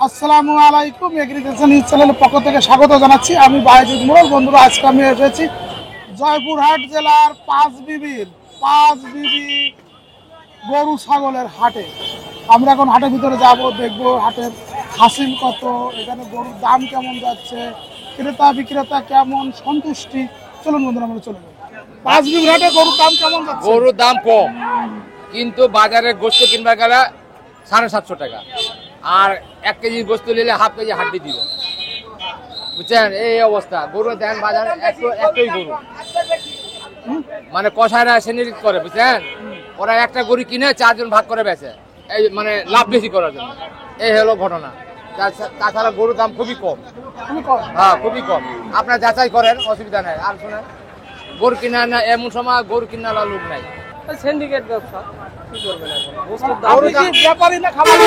আসসালামু আলাইকুম। Agriculture news চ্যানেলের পক্ষ থেকে স্বাগত জানাচ্ছি। আমি বায়েজিদ মোড়ল। বন্ধুরা, আজকে আমি এসেছি জয়পুরহাট জেলার পাঁচ বিবি গরু ছাগলের হাটে। আমরা এখন হাটের ভিতরে যাব, দেখবো হাটের হাসিল কত, এখানে গরুর দাম কেমন যাচ্ছে, ক্রেতা বিক্রেতা কেমন, সন্তুষ্টি। চলুন বন্ধুরা, আমরা চলে যাই। পাঁচ বিবি হাটে গরুর দাম কেমন যাচ্ছে? গরুর দাম কম, কিন্তু বাজারে গোস্ত কিনবা গেলে 750 টাকা, আর 1 কেজি গোস্ত নিলে হাফ কেজি হাড্ডি দিবে, বুঝছেন? এই অবস্থা। গরু দেন বাজারে একটাই গরু, মানে কষায়রা শ্রেণী করে, বুঝছেন? ওরা একটা গরু কিনে 4 জন ভাগ করে বেচে, এই মানে লাভ বেশি করার জন্য। এই হলো ঘটনা। তাছাড়া গরুর দাম খুবই কম, হ্যাঁ খুবই কম। আপনারা যাচাই করেন, অসুবিধা নাই। আর শুনেন, গরু কিনা না এমন সময় গরু কিনার লোক নাই, সিন্ডিকেট ব্যবসা। কি করবেন এখন? ব্যাপারী না খামারি?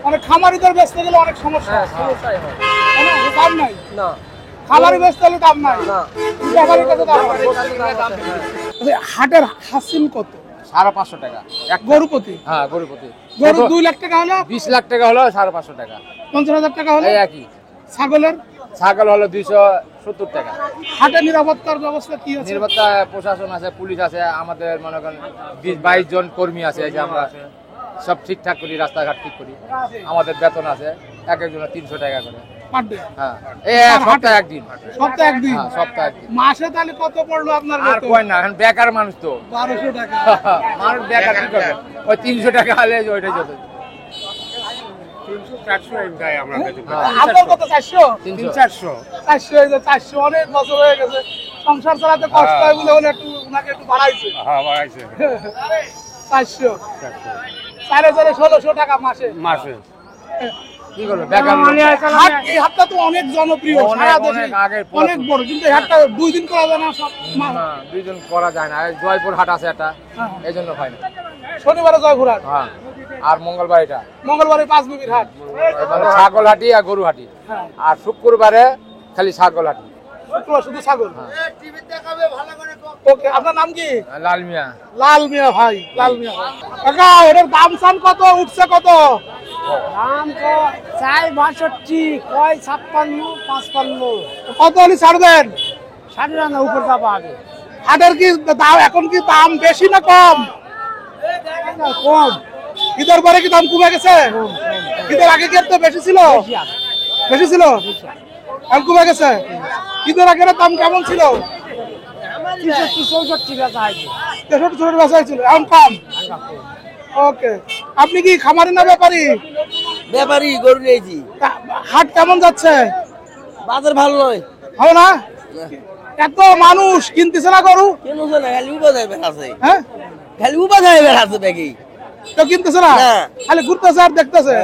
মানে খামারিদের বেচতে গেলে অনেক সমস্যা, সমস্যাই হয়। দাম নাই না, খামারি বেচতে হলে দাম নাই না, ব্যাপারীর কাছে দাম নাই। দাম হাটের হাসিল কত? 550 টাকা গরু প্রতি? হ্যাঁ, গরু প্রতি। গরু 2 লাখ টাকা হলো, 20 লাখ টাকা হলো 550 টাকা, 50,000 টাকা হলো এই একই। ছাগলের? ছাগল হলো 270 টাকা। হাটের নিরাপত্তার ব্যবস্থা কি আছে? নিরাপত্তা প্রশাসন আছে, পুলিশ আছে, আমাদের মনে করেন 20-22 জন কর্মী আছে, এই যে আমরা সব ঠিকঠাক করি, রাস্তাঘাট ঠিক করি। আমাদের বেতন আছে এক একজনের 300 টাকা করে পার ডে? হ্যাঁ, এই সপ্তাহে একদিন। সপ্তাহে একদিন? হ্যাঁ, সপ্তাহে একদিন। মাসে তাহলে কত পড়লো আপনার আর বেতন? কই না, এখন বেকার মানুষ তো। 1200 টাকা। মানুষ বেকার কি করবে? ওই 300 টাকা হলে ওইটাই যত। 300-400 দেয় আমরা কাছে। আপনার কত? 400? 300-400 400 এই যে 400 অনেক বছর হয়ে গেছে। সংসার চালাতে কষ্ট হয় বলে হলে একটু ওনাকে একটু বাড়াইছে। হ্যাঁ, বাড়াইছে 400 4,1600 টাকা মাসে। কি করবে বেকার লোক? এই হাটটা তো অনেক জনপ্রিয়, সারা দেশে অনেক বড়, কিন্তু এই হাটটা 2 দিন করা যায় না? সব না, 2 জন করা যায় না। এই জয়পুর হাট আছে একটা, এই জন্য হয় না। শনিবারে জয়পুরহাট, হ্যাঁ, আর মঙ্গলবার এটা, মঙ্গলবারে পাঁচ বিবির হাট, মানে ছাগল হাটি আর গরু হাটি। হ্যাঁ। আর শুক্রবারে খালি ছাগল হাটি। শুক্রবার শুধু ছাগল। ওকে, আপনার নাম কি? লাল মিয়া। লাল মিয়া ভাই, লাল মিয়া ভাই। কাকা, এটার দাম সান কত, উঠছে কত? দাম তো চাই 62, কয় 56, 55। কত হলে ছাড়বেন? 60 উপর যাবো আগে। হাটের কি দাম এখন, কি দাম বেশি না কম? কম। ঈদের পরে কি দাম কমে গেছে? ঈদের আগে কি তো বেশি ছিল? বেশি ছিল, এখন কমে গেছে। ঈদের আগের দাম কেমন ছিল? 63-64 বেচা হয়েছে। 63 বেচা হয়েছিল, এখন কম। ওকে, আপনি কি খামারি না ব্যাপারী? ব্যাপারী গরু নিয়েছি। হাট কেমন যাচ্ছে? বাজার ভালো নয়। হবে না? এত মানুষ কিনতেছে না গরু? কেন না, খালি উপাধায় বেড়াচ্ছে। হ্যাঁ, খালি উপাধায় বেড়াচ্ছে ব্যাগি। কেউ কিনতেছে না, না। খালি ঘুরতেছে আর দেখতেছে।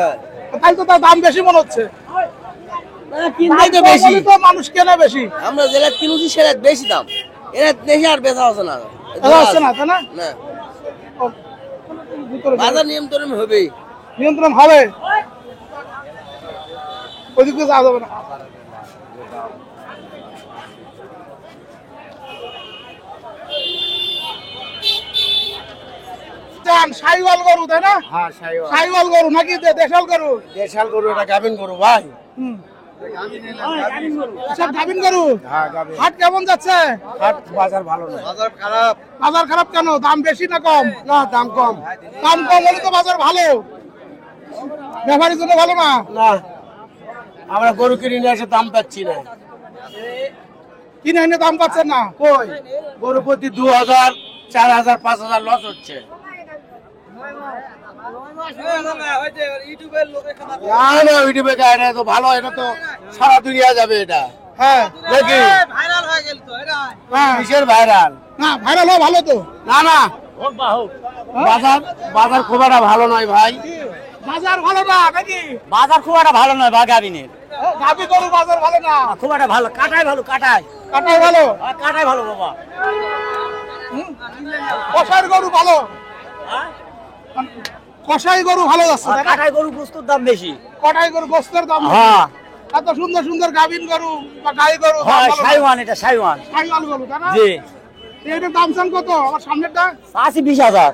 তাই তো তার দাম বেশি মনে হচ্ছে। না, কিনতে তো বেশি। দাম কমলে তো মানুষ কেনে বেশি। আমরা যেটা কিনুছি সেটা বেশি দাম, এরা দেশে আর বেচা হচ্ছে না। এটা হচ্ছে না, তাই না? না, ও, ভিতরে বাজার নিয়ন্ত্রণ হবে। নিয়ন্ত্রণ হবে, ওইদিক দিয়ে যাওয়া যাবে না। সাইওয়াল গরু, তাই না? হ্যাঁ, সাইওয়াল। সাইওয়াল গরু নাকি দেশাল গরু? দেশাল গরু, এটা গাভিন গরু ভাই। হুম, সব গাভিন গরু। হ্যাঁ, গাভিন। হাট কেমন যাচ্ছে? হাট বাজার ভালো নয়। বাজার খারাপ কেন? দাম বেশি না কম? না, দাম কম। দাম কম হলে তো বাজার ভালো, ব্যাপারীর জন্য ভালো না। না, আমরা গরু কিনে নিয়ে এসে দাম পাচ্ছি না। কিনে এনে দাম পাচ্ছেন না? কই, গরু প্রতি 2,000, 4,000, 5,000 লস হচ্ছে। না না, ইউটিউবে গায়ে না, তো ভালো, এটা তো সারা দুনিয়া যাবে এটা। হ্যাঁ, নাকি হ্যাঁ। কিসের ভাইরাল? না, ভাইরাল হওয়া ভালো তো। না না, বাজার খুব একটা ভালো নয় ভাই। বাজার ভালো না নাকি? বাজার খুব একটা ভালো নয় বা গাভিনের। গাভী গরু বাজার ভালো না? খুব একটা ভালো, কাটাই ভালো, কাটাই কাটাই ভালো, কাটাই ভালো বাবা। কষাই গরু ভালো, কষাই গরু ভালো যাচ্ছে, তাই না? কাটাই গরু বস্তুর দাম বেশি। কটাই গরু গোস্তের দাম বেশি। হ্যাঁ, এত সুন্দর সুন্দর গাভীন গরু বা গাই গরু দাম হয় ভালো না। সাইওয়ান, এটা সাইওয়ান। সাইওয়াল গরু, তাই না? জি, এটার দাম চান কত? আমার সামনেরটা 20,000, 1,20,000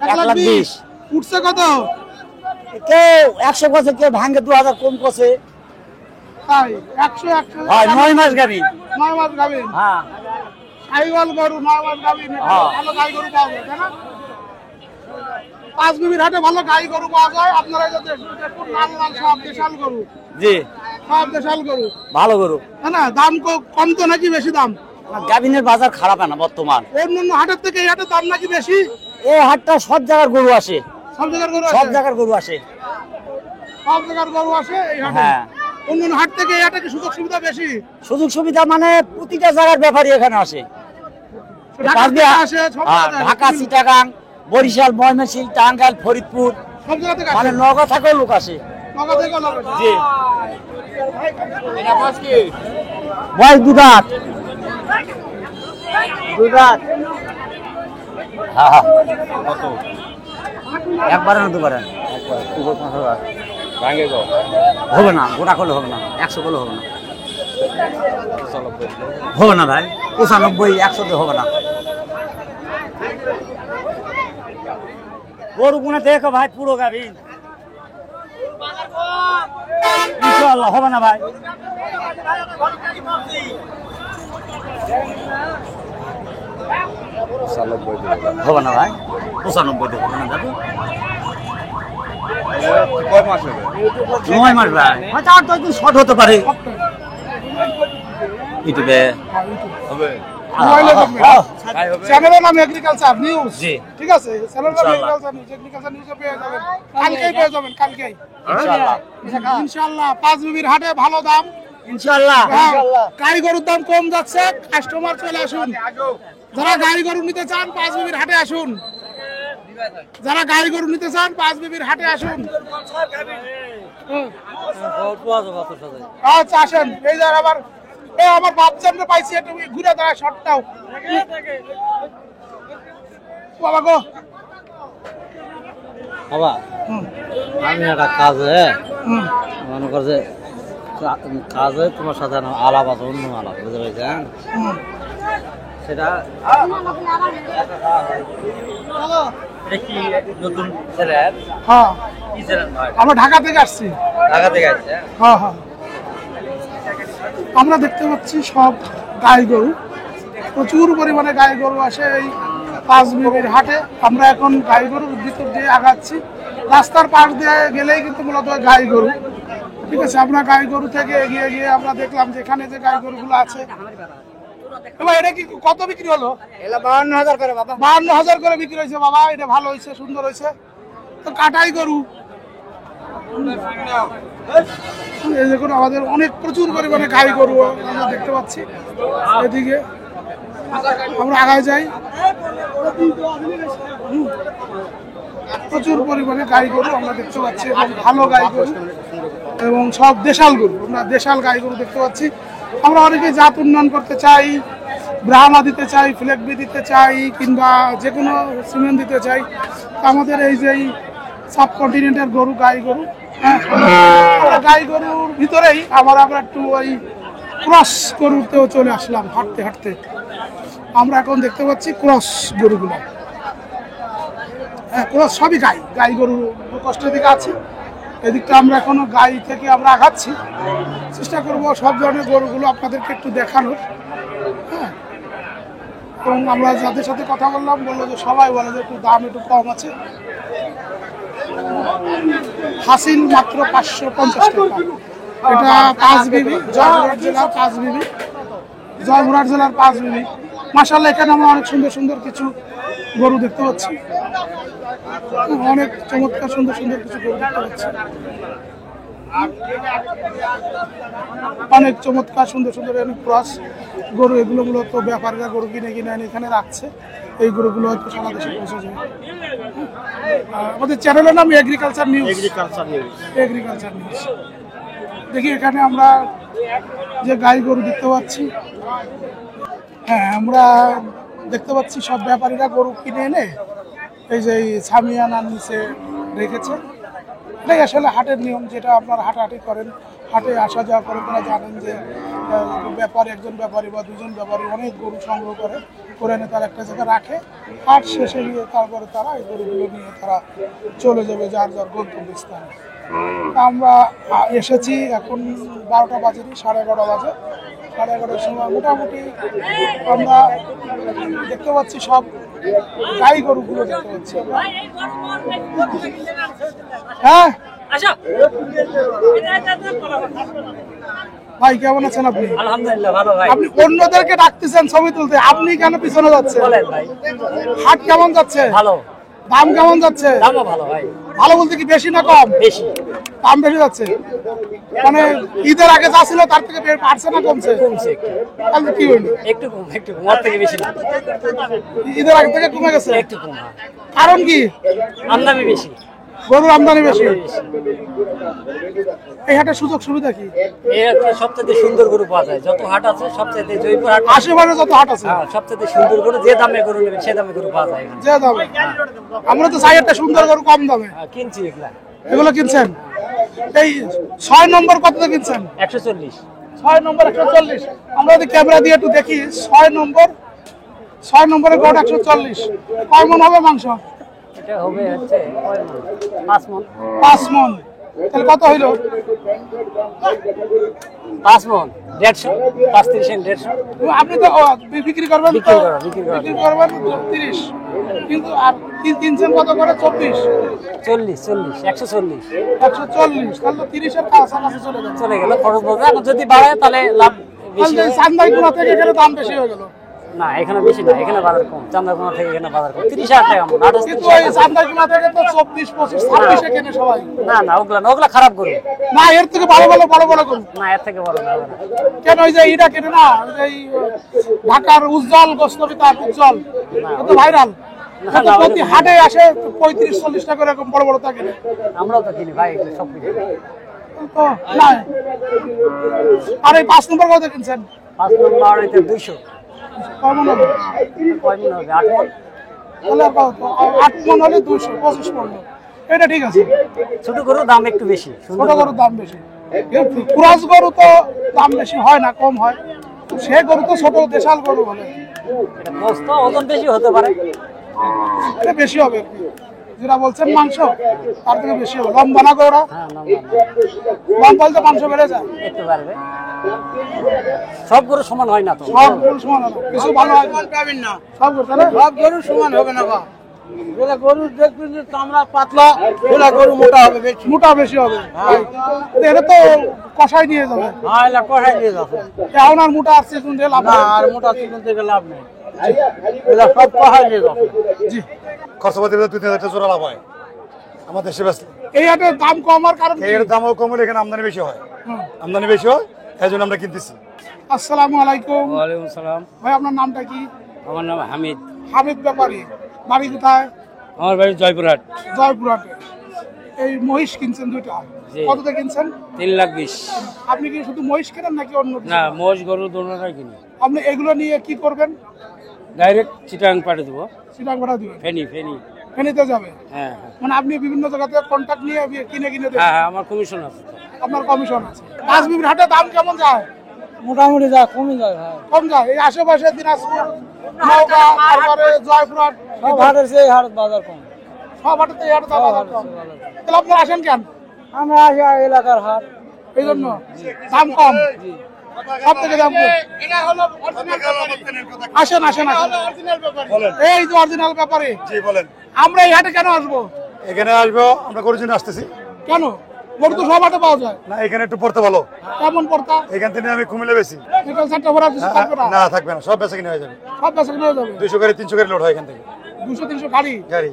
1,20,000। উঠছে কত? কেউ 100 কছে, কেউ ভাঙ্গে 2000 কম কছে। তাই 100 হয় 9 মাস গাবি। 9 মাস গাবিন। হ্যাঁ সাইওয়াল গরু 9 মাস গাবিন, ভালো গাই গরু পাওয়া যায় তাই না? পাঁচ বিবির হাটে ভালো গাই গরু পাওয়া যায়। আপনারা এই যে দেখুন লাল লাল সব দেশাল গরু, জি সব দেশাল গরু, ভালো গরু। তাই না? দাম কম তো নাকি বেশি দাম? গাবিনের বাজার খারাপ না বর্তমান। অন্যান্য হাটের থেকে এই হাটের দাম নাকি বেশি? এই হাটটা সব জায়গার গরু আসে, সব জায়গার গরু সব আসে? জায়গার গরু আসে। সব জায়গার গরু আসে এই হাটে? হ্যাঁ। অন্যান্য হাট থেকে এই হাটে কি সুযোগ সুবিধা বেশি? সুযোগ সুবিধা মানে প্রতিটা জায়গার ব্যাপারী এখানে আসে। ঢাকা থেকে আসে, সব জায়গা থেকে ঢাকা, আসে। চিটাগাং, বরিশাল, ময়মনসিংহ, টাঙ্গাইল, ফরিদপুর, সব জায়গা থেকে মানে আসে। নগদ থাকেও লোক আসে। নগদ থেকে লোক আসে। জি এটা বয়স কি? বয়স 2 দাঁত। 2 দাঁত। হ্যাঁ হ্যাঁ। কত? একবারে না দুবারে? একবার। 5,000 ভাঙে গো। হবে না, গোটা করলে হবে না, 100 করলে হবে না। হবে না ভাই, 95, 100 হবে না। গরু গুনে দেখো ভাই, পুরো গাবি ইনশাআল্লাহ হবে না ভাই। হবে না ভাই, 95 হবে না দাদু। কয় মাস হবে? 9 মাস ভাই, হয়তো 8-10 দিন শর্ট হতে পারে। ইউটিউবে হবে। মোবাইলে দেখবেন। তাই হবে। চ্যানেলের নাম এগ্রিকালচার নিউজ। জি। ঠিক আছে, চ্যানেলের নাম এগ্রিকালচার নিউজ। এগ্রিকালচার নিউজে পেয়ে যাবেন, কালকেই পেয়ে যাবেন, কালকেই ইনশাআল্লাহ। ইনশাআল্লাহ। পাঁচ বিবির হাটে ভালো দাম। ইনশাআল্লাহ। হ্যাঁ, গাই গরুর দাম কম যাচ্ছে, কাস্টমার চলে আসুন। যারা গাই গরু নিতে চান পাঁচ বিবির হাটে আসুন। যারা গাই গরু নিতে চান পাঁচ বিবির হাটে আসুন। আচ্ছা আসেন। এই যে আমার বাচ্চাটা পাইছি, একটু ঘুরে দাঁড়ায় শর্টটাও বাবা গো। বাবা হুম, আমি একটা কাজে হুম। মনে কর যে কাজে তোমার সাথে আলাপ আছে, অন্য আলাপ, বুঝতে পেরেছেন? হুম। সেটা এটা কি নতুন ছেলে? হ্যাঁ, কি ছেলে ভাই? আমরা ঢাকা থেকে আসছি। ঢাকা থেকে আসছে? হ্যাঁ হ্যাঁ। আমরা দেখতে পাচ্ছি সব গাই গরু, প্রচুর পরিমাণে গাই গরু আসে এই পাঁচ বিবির হাটে। আমরা এখন গাই গরুর ভিতর দিয়ে আগাচ্ছি। রাস্তার পাশ দিয়ে গেলেই কিন্তু মূলত গাই গরু। ঠিক আছে, আমরা গাই গরু থেকে এগিয়ে গিয়ে আমরা দেখলাম যে এখানে যে গাই গরুগুলো আছে। এবার এটা কি কত বিক্রি হলো? এলা 52,000 করে বাবা। 52,000 করে বিক্রি হয়েছে বাবা। এটা ভালো হয়েছে, সুন্দর হয়েছে। তো কাটাই গরু। এই দেখুন আমাদের অনেক প্রচুর পরিমাণে গাই গরু আমরা দেখতে পাচ্ছি। এদিকে আমরা আগায় যাই। প্রচুর পরিমাণে গাই গরু আমরা দেখতে পাচ্ছি, এবং ভালো গাই গরু এবং সব দেশাল গরু। আমরা দেশাল গাই গরু দেখতে পাচ্ছি। আমরা অনেকে জাত উন্নয়ন করতে চাই, ব্রাহ্মা দিতে চাই, ফ্লেগবি দিতে চাই, কিংবা যে কোনো সিমেন্ট দিতে চাই। তো আমাদের এই যে সাবকন্টিনেন্টের গরু, গাই গরু, হ্যাঁ, আমরা গাই গরুর ভিতরেই আমরা একটু ওই ক্রস গরুতেও চলে আসলাম। হাঁটতে হাঁটতে আমরা এখন দেখতে পাচ্ছি ক্রস গরুগুলো। হ্যাঁ, ক্রস সবই গাই। গাই গরু কষ্টের দিকে আছি। এদিকটা আমরা এখনো গাই থেকে আমরা আগাচ্ছি। চেষ্টা করব সব ধরনের গরুগুলো আপনাদেরকে একটু দেখানোর। হ্যাঁ, এবং আমরা যাদের সাথে কথা বললাম বললো যে সবাই বলে যে একটু দাম একটু কম আছে। হাসিল মাত্র 550 টাকা। এটা পাঁচ বিবি, জয়পুরহাট জেলার পাঁচ বিবি, জয়পুরহাট জেলার পাঁচ বিবি। মাশাআল্লাহ, এখানে আমরা অনেক সুন্দর সুন্দর কিছু গরু দেখতে পাচ্ছি। অনেক চমৎকার সুন্দর সুন্দর কিছু গরু দেখতে পাচ্ছি। অনেক চমৎকার সুন্দর সুন্দর ক্রস গরু। এগুলো মূলত ব্যাপারীরা গরু কিনে কিনে এনে এখানে রাখছে। এই গরুগুলো হয়তো সারা দেশে পৌঁছে যাবে। আমাদের চ্যানেলের নাম এগ্রিকালচার নিউজ। Agriculture news. দেখি এখানে আমরা যে গাই গরু দেখতে পাচ্ছি। হ্যাঁ, আমরা দেখতে পাচ্ছি সব ব্যাপারীরা গরু কিনে এনে এই যে সামিয়ানার নিচে রেখেছে। এটাই আসলে হাটের নিয়ম, যেটা আপনারা হাঁটাহাঁটি করেন, হাটে আসা যাওয়া করেন, তারা জানেন যে একজন ব্যাপারী বা দুজন ব্যাপারী অনেক গরু সংগ্রহ করে। করে এনে তারা একটা জায়গায় রাখে, হাট শেষে গিয়ে তারপরে তারা এই গরুগুলো নিয়ে তারা চলে যাবে যার যার গন্তব্যস্থানে। তা আমরা এসেছি এখন 12টা বাজেনি, 11:30 বাজে। 11:30 সময় মোটামুটি আমরা দেখতে পাচ্ছি সব গাই গরুগুলো দেখতে পাচ্ছি আমরা। হ্যাঁ ভাই, কেমন আছেন আপনি? আলহামদুলিল্লাহ ভালো ভাই। আপনি অন্যদেরকে ডাকতেছেন ছবি তুলতে, আপনি কেন পিছনে যাচ্ছেন? বলেন ভাই। হাট কেমন যাচ্ছে? ভালো। দাম কেমন যাচ্ছে? দামও ভালো ভাই। ভালো বলতে কি বেশি না কম? বেশি। দাম বেশি যাচ্ছে মানে ঈদের আগে যা ছিল তার থেকে বাড়ছে না কমছে? কমছে তাহলে কি হইলো? একটু কম, একটু কম, ওর থেকে বেশি না। ঈদের আগে থেকে কমে গেছে? একটু কম। কারণ কি? আমদানি বেশি। গরুর আমদানি বেশি। এই হাটের সুযোগ সুবিধা কি? এর সবচেয়ে সুন্দর গরু পাওয়া যায়, যত হাট আছে সবচেয়ে জয়পুর হাট আশেপাশে যত হাট আছে সবচেয়ে সুন্দর গরু, যে দামে গরু নেবেন সে দামে গরু পাওয়া যায়। যে দামে আমরা তো চাই একটা সুন্দর গরু কম দামে। কিনছি এগুলা। এগুলো কিনছেন? এই 6 নম্বর কততে কিনছেন? 140। 6 নম্বর 140। আমরা যদি ক্যামেরা দিয়ে একটু দেখি, 6 নম্বরের গরু 140। কয় মন হবে মাংস? এটা হবে হচ্ছে 5 মণ। 5 মন। তাহলে কত হইলো? 5 মণ 150, 35 150। আপনি তো বিক্রি করবেন, বিক্রি করবেন 30, কিন্তু আর কিনছেন কত করে? 24। 40, 140। 140, তাহলে 30-এর কাছাকাছি চলে গেল। চলে গেল খরচ বলতে। এখন যদি বাড়ায় তাহলে লাভ বেশি হয়। চান্দাইকুনা থেকে এখানে দাম বেশি হয়ে গেল। না, এখানে বেশি না, এখানে বাজার কম। চান্দাকুনা থেকে এখানে বাজার কম। 30,000 টাকা মণ। কিন্তু ওই চান্দাইকুনা থেকে তো 24, 25, 26-এ কেনে সবাই। না, ওগুলা খারাপ গরু। না, এর থেকে ভালো বড় গরু। না, এর থেকে বড় না। কেন ওই যে এটা কেটে না, এই ঢাকার উজ্জ্বল গোস্তবি তার উজ্জ্বল তো ভাইরাল, প্রতি হাটে আসে 35-40 টাকা এরকম বড় বড় তা কেনে। আমরাও তো কিনি ভাই, এগুলো সব কিনি। তো না, আর এই 5 নম্বর কত কিনছেন? 5 নম্বর এটা 200। কয় মন হবে? কয় মণ হবে? 8 মণ। তাহলে 8 মন হলে 200, 25 পড়লো। এটা ঠিক আছে। ছোট গরুর দাম একটু বেশি, ছোট গরুর দাম বেশি। ক্রস গরু তো দাম বেশি হয় না, কম হয়। সে গরু তো ছোট দেশাল গরু বলে, এটা গোস্ত ওজন বেশি হতে পারে। এটা বেশি হবে। যেটা বলছেন মাংস তার থেকে বেশি হবে। লম্বা না গরুরা? হ্যাঁ, লম্বা হলে তো মাংস বেড়ে যায়। একটু বাড়বে। সব গরু সমান হয় না তো। সব গরু সমান হবে, কিছু ভালো হয় না। সব গরু তাহলে সব গরু সমান হবে না বা যেটা গরু দেখবেন যে চামড়া পাতলা, সেটা গরু মোটা হবে বেশি। মোটা বেশি হবে। এটা তো কষাই নিয়ে যাবে। হ্যাঁ, এটা কষাই নিয়ে যাবে। এখন আর মোটা আসছে শুনতে লাভ না, নেই। আর মোটা চিকেন থেকে লাভ নেই। এটা সব কষাই নিয়ে যাবে। জি, খরচাপাতি 2-3 হাজার জোড়া লাভ হয় আমার দেশে বেচলে। এই হাটের দাম কমার কারণ কি? এর দামও কম হলে এখানে আমদানি বেশি হয়। আমদানি বেশি হয়, এই জন্য আমরা কিনতেছি। আসসালামু আলাইকুম। ওয়ালাইকুম আসসালাম। ভাই, আপনার নামটা কি? আমার নাম হামিদ। হামিদ ব্যাপারী। বাড়ি কোথায়? আমার বাড়ি জয়পুরহাট। জয়পুরহাটে। এই মহিষ কিনছেন দুইটা, জি। কততে কিনছেন? 3,20,000। আপনি কি শুধু মহিষ কেনেন নাকি অন্য কিছু? না, মোষ গরু দোনোটাই কিনি। আপনি এগুলো নিয়ে কি করবেন? ডাইরেক্ট চিটাং পাঠিয়ে দেবো। চিটাং ভাড়া দিবেন? ফেনি। ফেনীতে যাবে? হ্যাঁ মানে আপনি বিভিন্ন জায়গাতে কন্ট্যাক্ট নিয়ে কিনে দেবেন? হ্যাঁ, আমার কমিশন আছে। আপনার কমিশন আছে। পাঁচ বিবির হাটে দাম কেমন যায়? মোটামুটি যা কমে যায় ভাই। কম যায়? এই আশেপাশে দিনাজপুর, নওগাঁ, তারপরে জয়পুরহাট, সব হাটের চেয়ে হাট বাজার কম। সব হাটেতে এই হাটে দাম কম। তাহলে আপনারা আসেন কেন? আমরা আসি এলাকার হাট, এই জন্য দাম কম, সব থেকে দাম কম। আসেন। এই যে অরিজিনাল ব্যাপারে। জি বলেন। আমরা এই হাটে কেন আসবো? এখানে আসবো, আমরা গরুর জন্য আসতেছি। কেন? গরু তো সব হাটে পাওয়া যায়। না, এখানে একটু পড়তে ভালো। কেমন পড়তা? এখান থেকে আমি কুমিল্লা বেশি। বিকেল 4টা ভরা কিছু থাকবে না? না, থাকবে না, সব বেচা কিনে হয়ে যাবে। সব বেচা কিনে হয়ে যাবে। 200 গাড়ি 300 গাড়ি লোড হয় এখান থেকে। 200-300 গাড়ি গাড়ি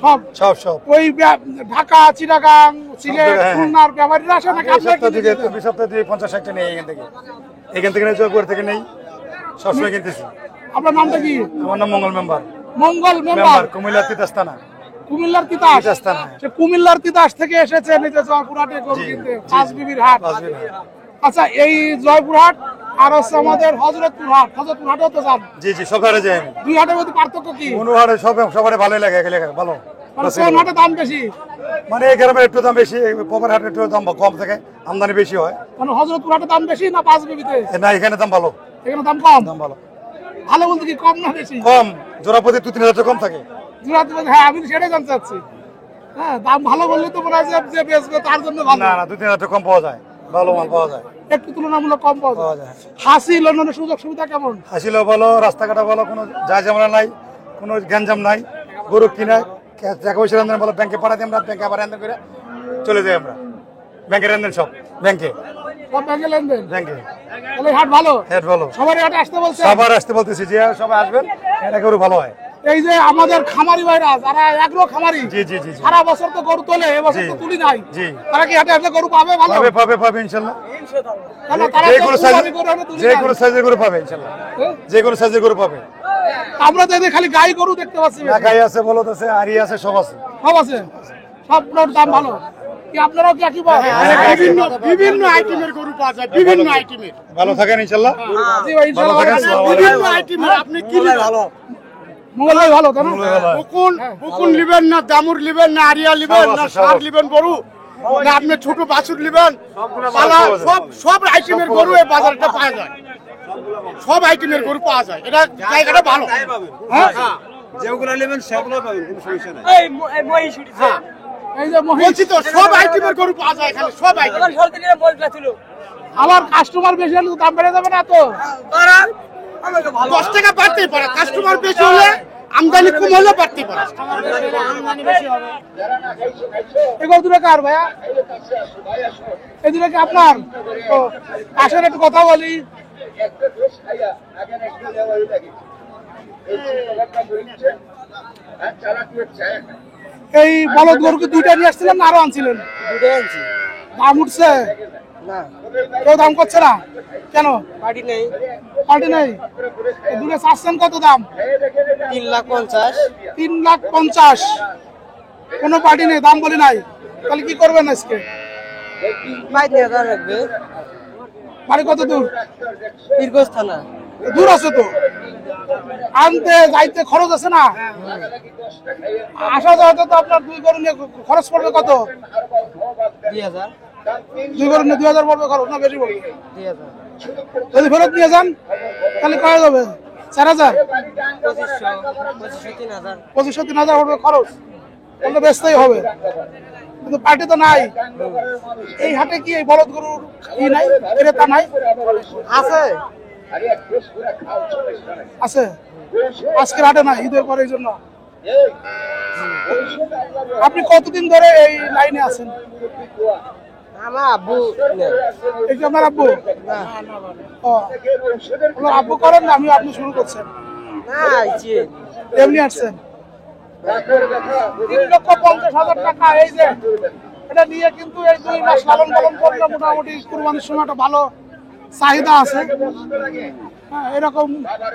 সব। সব ওই ঢাকা, চিটাগাং, সিলেট, হ্যাঁ। খুলনার ব্যাপারীরা আসে নাকি এই আপনারা সপ্তাহ কিনে থেকে দিতে? 2 সপ্তাহ থেকে 50-60টা নেই এখান থেকে নেই, জয়পুর থেকে নেই, সবসময় কিনতেছি। আপনার নামটা কি? আমার নাম মঙ্গল মেম্বার। মঙ্গল মেম্বার, মেম্বার কুমিল্লা তিতাস্তানা। কুমিল্লার তিতাস। তিতাস। সে কুমিল্লার তিতাস থেকে এসেছে নিজে জয়পুরহাটে গরু কিনতে। পাঁচ বিবির হাট। আচ্ছা, এই জয়পুরহাট আর হচ্ছে আমাদের হযরতপুর হাটও তো যান। জি সব হাটে যাই আমি। দুই হাটের মধ্যে পার্থক্য কি? কোনো হাটে সবার ভালোই লাগে, ভালো। মানে কোন হাটে দাম বেশি? মানে এই গ্রামে একটু দাম বেশি, পকের হাটে একটু দাম কম থাকে, আমদানি বেশি হয়। মানে হযরতপুর হাটে দাম বেশি না পাঁচ বিবিতে? না, এখানে দাম ভালো। এখানে দাম কম। দাম ভালো। ভালো বলতে কি কম না বেশি? কম, জোড়া প্রতি 2-3 হাজার কম থাকে। জোড়াতে বলতে হ্যাঁ আমি সেটাই জানতে চাচ্ছি। হ্যাঁ দাম ভালো বললে তো মনে হয় যে বেচবে তার জন্য ভালো। না না, 2-3 হাজার কম পাওয়া যায়, ভালো মাল পাওয়া যায়। একটু তুলনামূলক কম পাওয়া পাওয়া যায়। যায়। হাসিল অন্যান্য সুযোগ সুবিধা কেমন? হাসিলেও ভালো, রাস্তাঘাটে ভালো, কোনো যা ঝামেলা নাই, কোনো গ্যাঞ্জাম নাই। গরু কিনে টাকা পয়সা লেনদেন ভালো, ব্যাংকে পাঠাতে আমরা, ব্যাংকে আবার লেনদেন করে চলে যাই আমরা। ব্যাংকের লেনদেন সব ব্যাংকে, সব ব্যাংকে লেনদেন। ব্যাংকে তাহলে হাট ভালো, হেড ভালো। সবাই হাটে আসতে বলছে। সবার আসতে বলতেছি যে সবাই আসবেন, এটা গরু ভালো হয়। এই যে আমাদের খামারি ভাইরা যারা এগ্রো খামারি, জি জি জি জি। সারা বছর তো গরু তোলে, এবছর জি। তো তুলি নাই, জি। তারা কি হাটে আসলে গরু পাবে? ভালো পাবে পাবে পাবে ইনশাল্লাহ। কেন তারা যে তো কোনো কুরবানি করে হাটে তুলি যে নাই। কোনো সাইজের গরু পাবে ইনশাল্লাহ, হ্যাঁ? যে কোনো সাইজের গরু পাবে। আমরা তো এদের খালি গাই গরু দেখতে পাচ্ছি, না, গাই আছে, বলদ আছে, আড়ি আছে, সব আছে। সব আছে, সবগুলোর দাম ভালো। কি আপনারাও কি একই পাবেন? বিভিন্ন আইটেমের গরু পাওয়া যায়, বিভিন্ন আইটেমের। ভালো থাকেন ইনশাল্লাহ। জি ভাই, ইনশাআল্লাহ ভালো থাকেন। ভালো। বিভিন্ন আইটেমের আপনি কি ভালো মোবাইল ভাই ভালো, তাই না? বকুন লিবেন না, দামুর লিবেন না, আরিয়া লিবেন না, সব আছে, সব সার আছে। লিবেন গরু না, আপনি ছোট বাছুর লিবেন, পালা, সব সব আইটেমের গরু এই বাজারটা পাওয়া যায়। সব আইটেমের গরু পাওয়া যায়, এটা জায়গাটা ভালো। হ্যাঁ যেগুলো নেবেন সেগুলো পাবেন, কোনো সমস্যা নাই। এই যে মহিষ, বলছি তো সব আইটেমের গরু পাওয়া যায় এখানে, সব আইটেম। আবার কাস্টমার বেশি হলে তো দাম বেড়ে যাবে না তো? 10 টাকা বাড়তেই পারে, কাস্টমার বেশি হলে আমদানি কম হলে বাড়তেই পারে। এগুলো দূরে কার ভাইয়া? এই দূরে কি আপনার? ও, আসেন একটু কথা বলি। এই বলদ গরু কি দুইটা নিয়ে আসছিলেন না আরো আনছিলেন? দাম উঠছে কেউ দাম করছে না কেন? পার্টি নেই। এই দুটো চাচ্ছেন কত দাম? 3,50,000। 3,50,000। কোনো পার্টি নেই, দাম বলি নাই। তাহলে কি করবেন আজকে? 5,000 লাগবে। বাড়ি কত দূর? পীরগঞ্জ থানা। দূর আছে তো, আনতে যাইতে খরচ আছে না? আসা যাওয়াতে তো আপনার দুই গরু নিয়ে খরচ পড়বে কত? 2,000। দুই গরু নিয়ে 2,000 পড়বে খরচ, না বেশি পড়বে? 2,000। যদি ফেরত নিয়ে যান তাহলে কয় যাবে? 4,000, 2500, 3,000। 2500-3,000 পড়বে খরচ, তাহলে বেচতেই হবে। কিন্তু পার্টি তো নাই। এই হাটে কি এই বলদ গরুর কি নাই, ক্রেতা নাই? আছে। আছে, আজকের হাটে নাই, ঈদের পরে এই জন্য। আপনি কতদিন ধরে এই লাইনে আছেন? আমার আব্বু নেই। এই যে আপনার আব্বু? ও, আপনার আব্বু করেন না, আমি আপনি শুরু করছেন? না, আইছি। এমনি আসছেন? 3,50,000 টাকা এই যে এটা নিয়ে কিন্তু এই 2 মাস লালন পালন করলে মোটামুটি কুরবানির সময় একটা ভালো চাহিদা আছে। হ্যাঁ, এরকম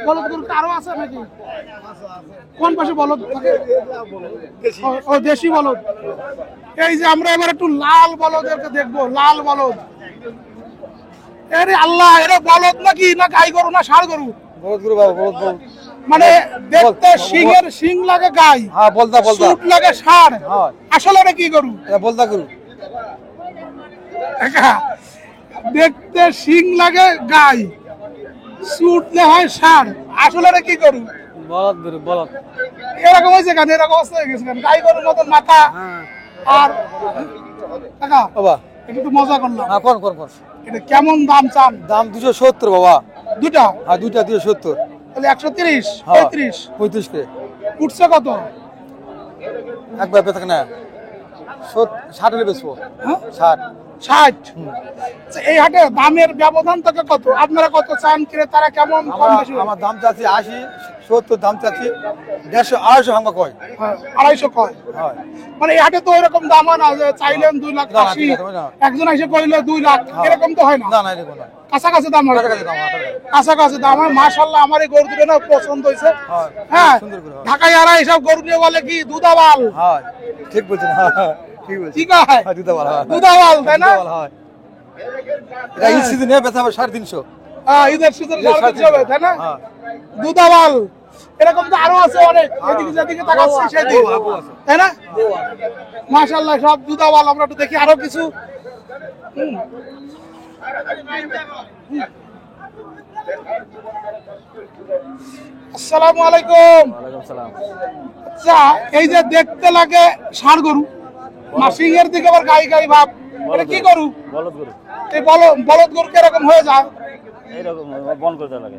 বলদ গরু আরো আছে নাকি? কোন পাশে বলদ থাকে? ও দেশি বলদ। এই যে আমরা এবার একটু লাল বলদেরকে দেখবো, লাল বলদ। আরে আল্লাহ, এরা বলদ নাকি না গাই গরু না ষাঁড় গরু? বহুত গরু বাবা, বহুত বহুত। মানে দেখতে সিংহের সিং লাগে গাই, হ্যাঁ, বলদা বলদা। সুট লাগে ষাঁড়, হ্যাঁ। আসলে এটা কি গরু? এটা বলদা গরু। দেখতে সিং লাগে গাই, সুট না হয় ষাঁড়, আসলে এটা কি গরু? বলদ গরু, বলদ। এরকম হয়েছে কেন? এরকম অবস্থা হয়ে গেছে কেন? গাই গরুর মতন মাথা আর কাকা, বাবা, একটু মজা করলাম। হ্যাঁ, কোন কোন কোন? এটা কেমন দাম চান? দাম 270 বাবা। দুটা হ্যাঁ, দুইটা 270। তাহলে 130, হ্যাঁ। 35 35 করে। উঠছে কত? একবার বেতক না। 60 হলে বেচবো। হ্যাঁ, 60। 60। আচ্ছা, এই হাটে দামের ব্যবধান থেকে কত? আপনারা কত চান, ক্রেতারা কেমন কম বেশি? আমার দাম চাচ্ছি 80, 70 দাম চাচ্ছি। 150, 250 ভাঙা কয়। হ্যাঁ, 250 কয়। হয়। মানে এই হাটে তো এরকম দাম হয় না যে চাইলেন 2,80,000, না, না, না। একজন এসে কইলে 2 লাখ, এরকম তো হয় না। না না, এরকম না। কাছাকাছি দাম হয়, কাছাকাছি দাম, কাছাকাছি। কাছাকাছি দাম হয়। মাশাআল্লাহ, আমার এই গরু দুটো না পছন্দ হয়েছে। হয়, হ্যাঁ, সুন্দর করে হয়। ঢাকায় আর এইসব গরু নিয়ে বলে কি দুধাবাল, হয়, ঠিক বলছেন। হ্যাঁ, ঠিক বলছেন। ঠিক আছে, হ্যাঁ, দুধওয়ালা, হয়। দুধাবাল, তাই না? দুধওয়ালা, হয়। এটা এই সিজনে বেচা হবে 350। হ্যাঁ, ঈদের সিজন হবে, তাই না? হ্যাঁ। দুধাবাল এরকম তো আরো আছে অনেক, এদিকে যেদিকে তাকাচ্ছি সেদিকে, তাই না? মাশাআল্লাহ, সব দুধাবাল। আমরা একটু দেখি আরো কিছু। আসসালামু আলাইকুম। আচ্ছা, এই যে দেখতে লাগে ষাঁড় গরু, মাসিং এর দিকে আবার গাই গাই ভাব, এটা কি গরু? বলদ গরু এই বলদ গরু কিরকম হয়ে যায়? এইরকম বন করতে লাগে,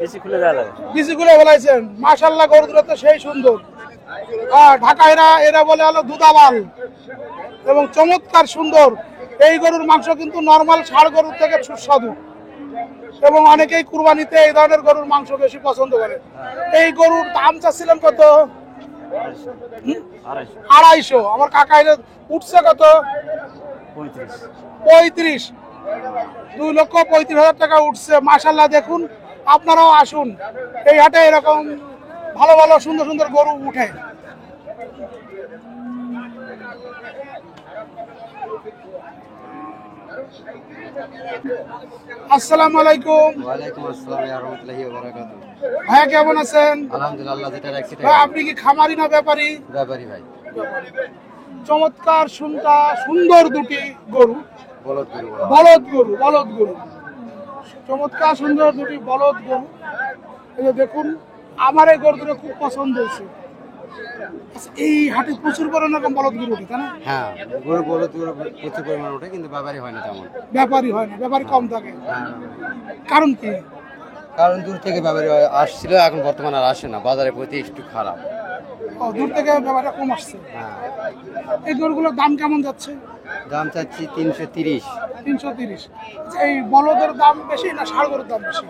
বেশি খুলে দেওয়া লাগে। বিসি গুলো বলাইছেন, মাশাআল্লাহ গরু দুটো তো সেই সুন্দর। ঢাকাইরা এরা বলে হলো দুধাবাল এবং চমৎকার সুন্দর। এই গরুর মাংস কিন্তু নরমাল ষাঁড় গরুর থেকে সুস্বাদু এবং অনেকেই কুরবানিতে এই ধরনের গরুর মাংস বেশি পছন্দ করে। এই গরুর দাম চাচ্ছিলেন কত? 250। আমার কাকা এর উঠছে কত? 35। 2,35,000 টাকা উঠছে। মাশাআল্লাহ, দেখুন আপনারাও আসুন, এই হাটে এরকম ভালো ভালো সুন্দর সুন্দর গরু উঠে। আসসালামু আলাইকুম। ওয়ালাইকুম আসসালাম ওয়া রাহমাতুল্লাহি ওয়া বারাকাতুহু। ভাইয়া কেমন আছেন? আলহামদুলিল্লাহ, যেটা রাখছি ভাই, আপনি কি খামারি না ব্যাপারী? ব্যাপারী ভাই। চমৎকার সুন্দর দুটি গরু, বলদ গরু। বলদ গরু, চমৎকার সুন্দর দুটি বলদ গরু। এই যে দেখুন, আমার এই গরু দুটো খুব পছন্দ হয়েছে। আচ্ছা, এই হাটে প্রচুর পরিমাণে এরকম বলদ গরু ওঠে, তাই না? হ্যাঁ, বলদ গরু প্রচুর পরিমাণ ওঠে, কিন্তু ব্যাপারী হয় না তেমন। ব্যাপারী হয় না, ব্যাপারী কম থাকে। হ্যাঁ, কারণ কি? কারণ দূর থেকে ব্যাপারী আসছিল, এখন বর্তমানে আর আসে না, বাজারের প্রতি একটু খারাপ। দূর থেকে ব্যাপারটা কম আসছে। হ্যাঁ। এই গরুগুলোর দাম কেমন যাচ্ছে? দাম চাচ্ছি 330। 330। এই বলদের দাম বেশি না ষাঁড় গরুর দাম বেশি?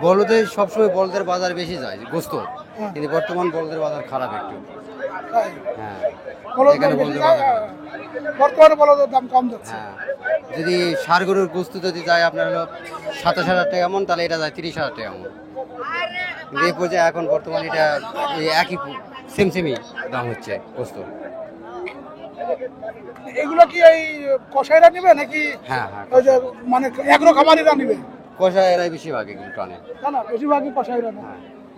বলদের সবসময় বলদের বাজার বেশি যায় গোস্ত, হ্যাঁ। কিন্তু বর্তমান বলদের বাজার খারাপ একটু। তাই? হ্যাঁ, বলদ এখানে বেশি বলদের যায়, বাজার। বর্তমানে বলদের দাম কম যাচ্ছে। হ্যাঁ, যদি ষাঁড় গরুর গোস্ত যদি যায় আপনার হলো 27,000 টাকা এমন, তাহলে এটা যায় 30,000 টাকা এমন। কিন্তু এই পর্যায়ে এখন বর্তমানে এটা এই একই সেমই দাম হচ্ছে গোস্ত। এগুলো কি এই কসাইরা নিবে নাকি? হ্যাঁ হ্যাঁ, ওই যে মানে এগ্রো খামারিরা নিবে? কষা এরাই বেশিরভাগ এগুলো টানে। না না, বেশিরভাগই কসাইরা না।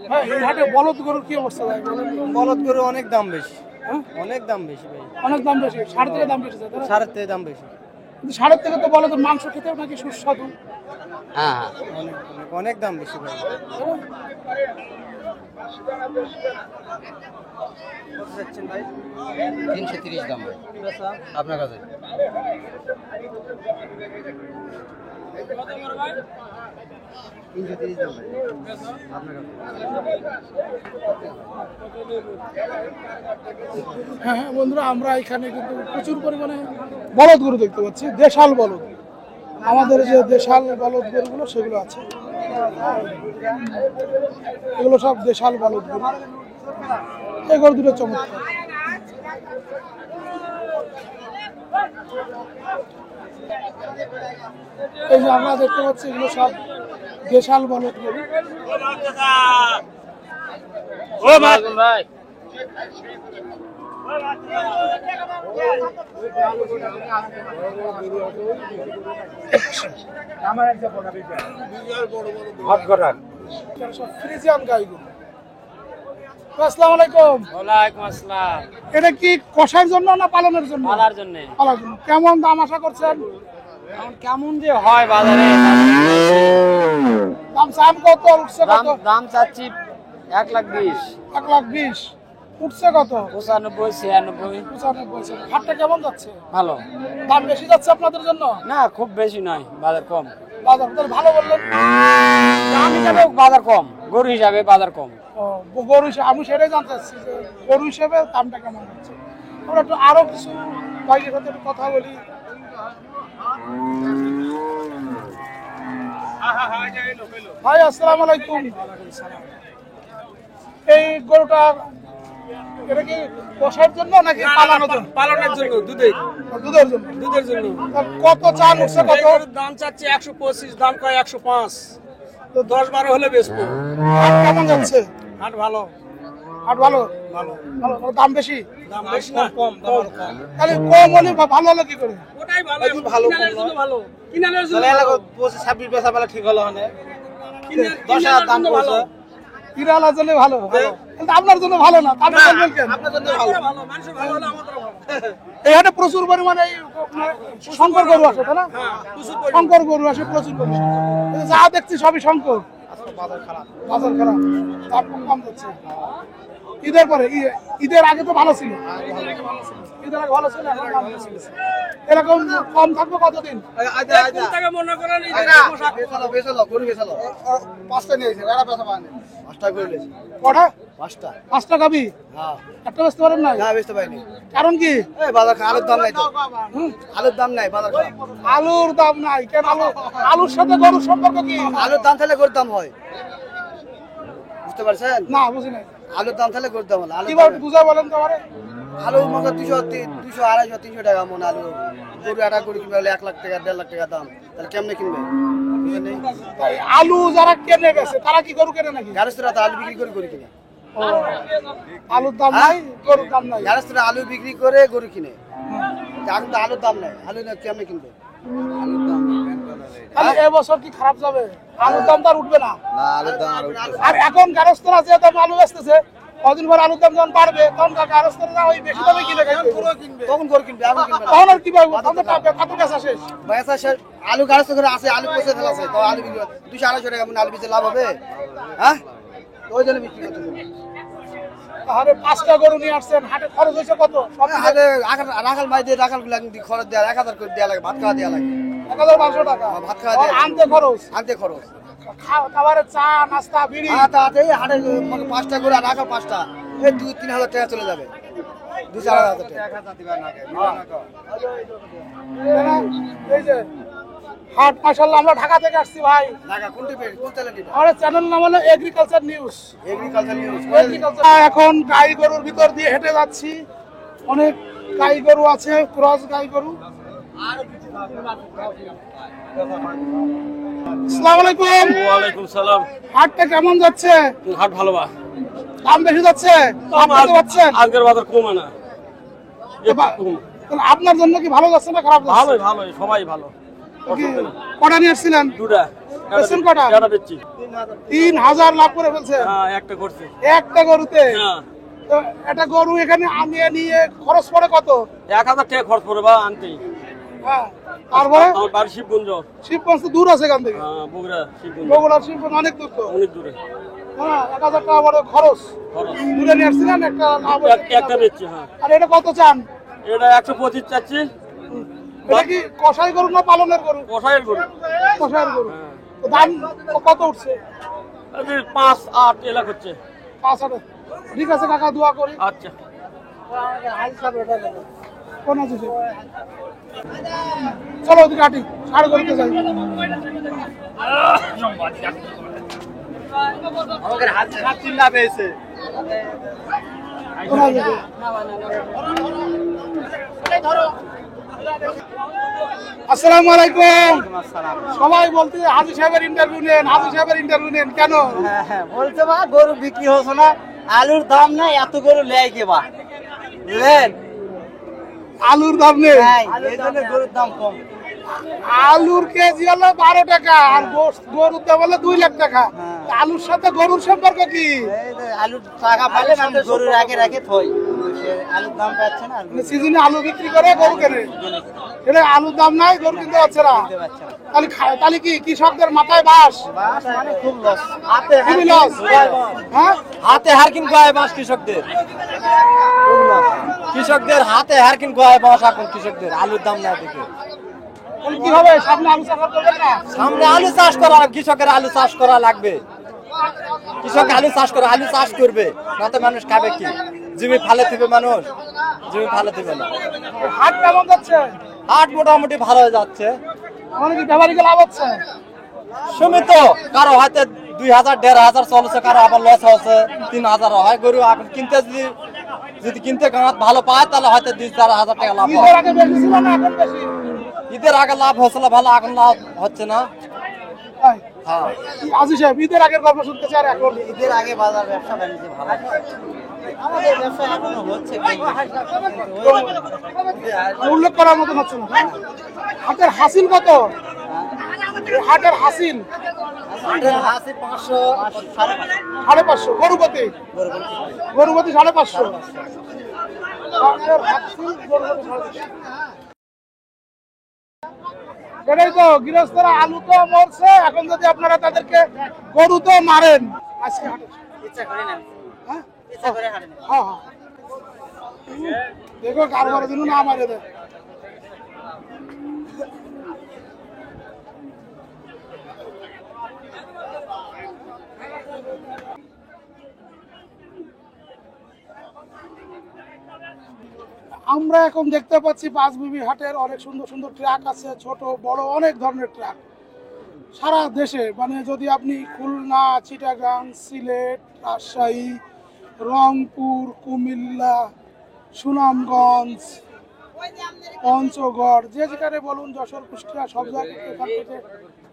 হ্যাঁ, এই হাটে বলদ গরুর কি অবস্থা ভাই বলেন? বলদ গরু অনেক দাম বেশি, হ্যাঁ? অনেক দাম বেশি ভাই, অনেক দাম বেশি, ষাঁড় থেকে দাম বেশি যায়, তাই না? সাড়ে থেকে দাম বেশি, কিন্তু ষাঁড়ের থেকে তো বলদের মাংস খেতেও নাকি সুস্বাদু। হ্যাঁ হ্যাঁ, অনেক অনেক দাম বেশি ভাই। কত যাচ্ছেন ভাই? 330 দাম ভাই আপনার কাছে। হ্যাঁ হ্যাঁ বন্ধুরা, আমরা এখানে কিন্তু প্রচুর পরিমাণে বলদ গরু দেখতে পাচ্ছি, দেশাল বলদ। আমাদের যে দেশাল বলদ গরুগুলো সেগুলো আছে, এগুলো সব দেশাল বলদ গরু। এই গরু দুটো চমৎকার। এই যে আমরা দেখতে পাচ্ছি এগুলো সব দেশাল বলদ গরু। ভাই সব ফ্রিজিয়ান গাই গরু। আসসালামু আলাইকুম। ওয়ালাইকুম আসসালাম। এটা কি কষার জন্য না পালনের জন্য? পালার জন্য। পালার জন্য। কেমন দাম আশা করছেন? এখন কেমন যে হয় বাজারে, দাম চান কত, উঠছে কত? দাম চাচ্ছি 1,20,000। 1,20,000 উঠছে কত? 95, 96। 95। হাটটা কেমন যাচ্ছে? ভালো। দাম বেশি যাচ্ছে আপনাদের জন্য? না, খুব বেশি নয়, বাজার কম। বাজার তাহলে ভালো বললেন। দাম হিসাবে বাজার কম, গরু হিসাবে বাজার কম। ও, গরু হিসেবে আমি সেটাই জানতে চাচ্ছি যে গরু হিসেবে দামটা কেমন হচ্ছে। আমরা একটু আরো কিছু ভাইয়ের সাথে একটু কথা বলি। ভাই আসসালামু আলাইকুম। এই গরুটা এটা কি কষার জন্য নাকি পালানোর জন্য? পালনের জন্য, দুধের দুধের জন্য। দুধের জন্য। তা কত চান উঠছে কত? দাম চাচ্ছে 125, দাম কয় 105। তো 10-12 হলে বেচবো। হাট কেমন যাচ্ছে? হাট ভালো, হাট ভালো? ভালো। ভালো, দাম বেশি? দাম বেশি না, কম, দাম আরো কম। তাহলে কম হলে ভালো হলো কি করে? ওটাই ভালো, একটু ভালো কম ভালো। কিনারের জন্য ভালো। 25-26 বেচা বেলা ঠিক হলো মানে। 10,000 দাম পড়ছে। বিড়াল আসলে ভালো কিন্তু আপনার জন্য ভালো না, তাহলে বলবেন কেন? এই হাটে প্রচুর পরিমাণে এই শঙ্কর গরু আসে, তাই না? শঙ্কর গরু আসে প্রচুর পরিমাণে, কিন্তু যা দেখছি সবই শঙ্কর। বাজার খারাপ, দাম কম যাচ্ছে। ঈদের পরে, ঈদের আগে তো ভালো ছিল, ঈদের আগে ভালো ছিল, এখন দাম বেশি গেছে। এরকম কম থাকবে কতদিন? কটা? 5টা গাবি একটা বেচতে পারেন না? কারণ কি? আলুর দাম নাই তো, আলুর দাম নাই, বাজার খারাপ। আলুর দাম নাই কেন? আলুর সাথে গরুর সম্পর্ক কি? আলুর দাম থাকলে গরুর দাম হয়, বুঝতে পারছেন? না বুঝি নাই, আলুর দাম থাকলে গরুর দাম হলো। কিভাবে বুঝা বলেন তো আমারে? আলু মনে 200, 250, 300 টাকা মন আলু। গরু একটা গরু কিনবে হলে 1 লাখ টাকা, 1.5 লাখ টাকা দাম, তাহলে কেমনে কিনবে? বুঝলেন নেই? তাই আলু যারা কেনে গেছে তারা কি গরু কেনে নাকি? গাড়িরা তো আলু বিক্রি করে গরু কিনে, ও, আলুর দাম নাই, গরুর দাম নাই। গাড়িরা আলু বিক্রি করে গরু কিনে। এখন তো আলুর দাম নাই, আলু না কেমনে কিনবে? তাহলে এবছর কি খারাপ যাবে? আলুর দাম তো আর উঠবে না। না, আলুর দাম আর আর এখন গারস্থরা যে দাম আলু বেচতেছে, কদিন পর আলুর দাম যখন বাড়বে তখন গারস্থরা ওই বেশি দামে কিনে খাইবে। তখন গরু কিনবে, এখন কিনবে না। তখন আর কি পাবো? তখন তো কত বেচা শেষ। পয়সা শেষ। আলু গাড়িতে করে আছে, আলু পচে ফেলাছে, তো আলু বিক্রি 200-250 টাকা মন আলু বেচে লাভ হবে? হ্যাঁ, ওই জন্য বিক্রি করতেছে। তাহলে 5টা গরু নিয়ে আসছেন, হাটে খরচ হয়েছে কত? সব হাতে রাখাল মাই দিয়ে রাখাল গুলা খরচ দেওয়া 1000 করে দেওয়া লাগে, ভাত খাওয়া দেওয়া লাগে, 1500 টাকা ভাত খাওয়া আর দেওয়া আনতে খরচ, আনতে খরচ। খাবারের চা নাস্তা বিড়ি। হাতে হাটে 5টা করে রাখাল 5টা, এই 2-3 হাজার টাকা চলে যাবে, 2-4 হাজার টাকা। এই যে হাট, মাশাআল্লাহ, আমরা ঢাকা থেকে আসছি ভাই। ঢাকা কোন টিপে, কোন চ্যানেল? আমাদের চ্যানেল নাম হলো এগ্রিকালচার নিউজ। Agriculture news. এখন গাই গরুর ভিতর দিয়ে হেঁটে যাচ্ছি, অনেক গাই গরু আছে, ক্রস গাই গরু। আসসালামু আলাইকুম। ওয়ালাইকুম সালাম। হাটটা কেমন যাচ্ছে? হাট ভালো বা? দাম বেশি যাচ্ছে? আপনি পাচ্ছেন? আজকের বাজার কমে না, তাহলে আপনার জন্য কি ভালো যাচ্ছে না খারাপ যাচ্ছে? ভালোই ভালোই, সবাই ভালো। অসুবিধা নেই। কটা নিয়ে এসেছিলেন? 2টা। বেচছেন কটা? একটা বেচছি। 3000 লাভ করে ফেলছে হ্যাঁ, একটা করছি। একটা গরুতে। হ্যাঁ, তো একটা গরু এখানে আনিয়ে নিয়ে খরচ পড়ে কত? 1000 টাকা খরচ পড়ে বা আনতেই। হ্যাঁ, তারপরে আমার বাড়ি শিবগঞ্জ। শিবগঞ্জ তো দূর আছে এখান থেকে, হ্যাঁ, বগুড়া শিবগঞ্জ বগুড়ার শিবগঞ্জ অনেক দূর তো। অনেক দূরে। হ্যাঁ, 1000 টাকা বড় খরচ। খরচ দূরে নিয়ে আসছিলেন, একটা লাভ হয়েছে। একটা বেচছি। হ্যাঁ, আর এটা কত চান? এটা 125 চাচ্ছি। এটা কি কষাই গরু না পালনের গরু? কষাইয়ের গরু। কষাইয়ের গরু। তো দাম কত উঠছে? 5-8 এলাক হচ্ছে। 5,000। ঠিক আছে কাকা, দোয়া করি। আচ্ছা। কোন আছে সে? চলো ওদিকে হাঁটি, সাড়ে গরুতে যাই। কোন আছে সে? আসসালামু আলাইকুম। সবাই বলতে হাজি সাহেবের ইন্টারভিউ নেন, হাজি সাহেবের ইন্টারভিউ নেন, কেন? বলছে বা গরু বিক্রি হচ্ছে না, আলুর দাম নাই, এত গরু লেয় কে বা? বুঝলেন? আলুর দাম নেই, এই জন্য গরুর দাম কম। আলুর কেজি হলো 12 টাকা আর গরুর দাম হলো 2 লাখ টাকা। আলুর সাথে গরুর সম্পর্ক কি? এই যে আলুর টাকা পালে মানুষ গরুর আগে রাখে থই, সে আলুর দাম পাচ্ছে না, আর গরু সিজনে আলু বিক্রি করে গরু কেনে, এটা আলুর দাম নাই, গরু কিনতে পারছে না। কিনতে পারছে না। তাহলে কি কৃষকদের মাথায় বাস? বাস মানে খুব লস, খুবই লস। হ্যাঁ, হাতে হার কিন গায়ে বাস কৃষকদের, কৃষকদের হাতে হার কিন গায়ে বাস এখন কৃষকদের আলুর দাম না দেখে। তাহলে কি হবে? সামনে আলু চাষ করবেন না? সামনে আলু চাষ করা, কৃষকের আলু চাষ করা লাগবে, কৃষক আলু চাষ করে, আলু চাষ করবে, নয়তো মানুষ খাবে কি? জমি ফালে দিবে মানুষ, জমি ফালে দিবে না। হাট কেমন যাচ্ছে? হাট মোটামুটি ভালো হয়ে যাচ্ছে, মানে কি ব্যাপারীকে লাভ হচ্ছে? সীমিত, কারো হয়তো 2000, 1500 চলছে, কারো আবার লস হচ্ছে 3000 হয়। গরু এখন কিনতে যদি কিনতে ভালো পায় তাহলে হয়তো 2-4 টাকা লাভ ঈদের হয়। আগে বেশি ছিল না এখন বেশি? ঈদের আগে লাভ হচ্ছিল ভালো, এখন লাভ হচ্ছে না। তাই? হ্যাঁ, আজি সাহেব, ঈদের আগের গল্প শুনতে চাই। এখন ঈদের আগে বাজার ব্যবসা বাণিজ্য ভালো, আমাদের ব্যবসা এখনো হচ্ছে, উল্লেখ করার মতন হচ্ছে না। হাটের হাসিল কত? হাটের হাসিল 550 গরুপতি 550 এটাই তো গৃহস্থরা আলু তো মরছে, এখন যদি আপনারা তাদেরকে গরু তো মারেন আজকে হাটে হ্যাঁ? হ্যাঁ, হ্যাঁ। দেখো কারবার দিন না মারে দেয়। আমরা এখন দেখতে পাচ্ছি পাঁচবিবি হাটের অনেক সুন্দর সুন্দর ট্রাক আছে, ছোট বড় অনেক ধরনের ট্রাক সারা দেশে। মানে যদি আপনি খুলনা, চিটাগাং, সিলেট, রাজশাহী, রংপুর, কুমিল্লা, সুনামগঞ্জ, পঞ্চগড়, যে যেখানে বলুন, যশোর, কুষ্টিয়া, সব জায়গায় এখান থেকে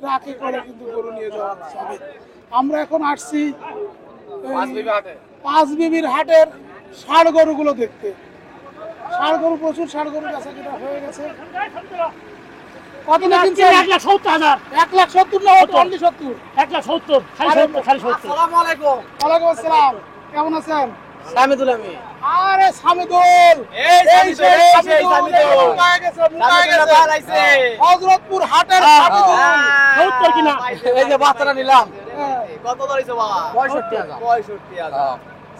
ট্রাকে করে কিন্তু গরু নিয়ে যাওয়া যাবে। আমরা এখন আসছি পাঁচবিবির হাটের ষাঁড় গরুগুলো দেখতে। ষাঁড় গরু, প্রচুর ষাঁড় গরু বেচা কিনা হয়ে গেছে। কত কিনছেন? 1,70,000 1,70,000 না অনলি 70? 1,70,000 খালি 70। আসসালামু আলাইকুম। ওয়ালাইকুম আসসালাম, কেমন আছেন? সামিদুল আমি। আরে সামিদুল, এই সেই সামিদুল মুগায় গেছে। হযরতপুর হাটের সামিদুল 70 কিনা। এই যে বাচ্চাটা নিলাম। হ্যাঁ। কত ধরেছে বাবা? 65,000।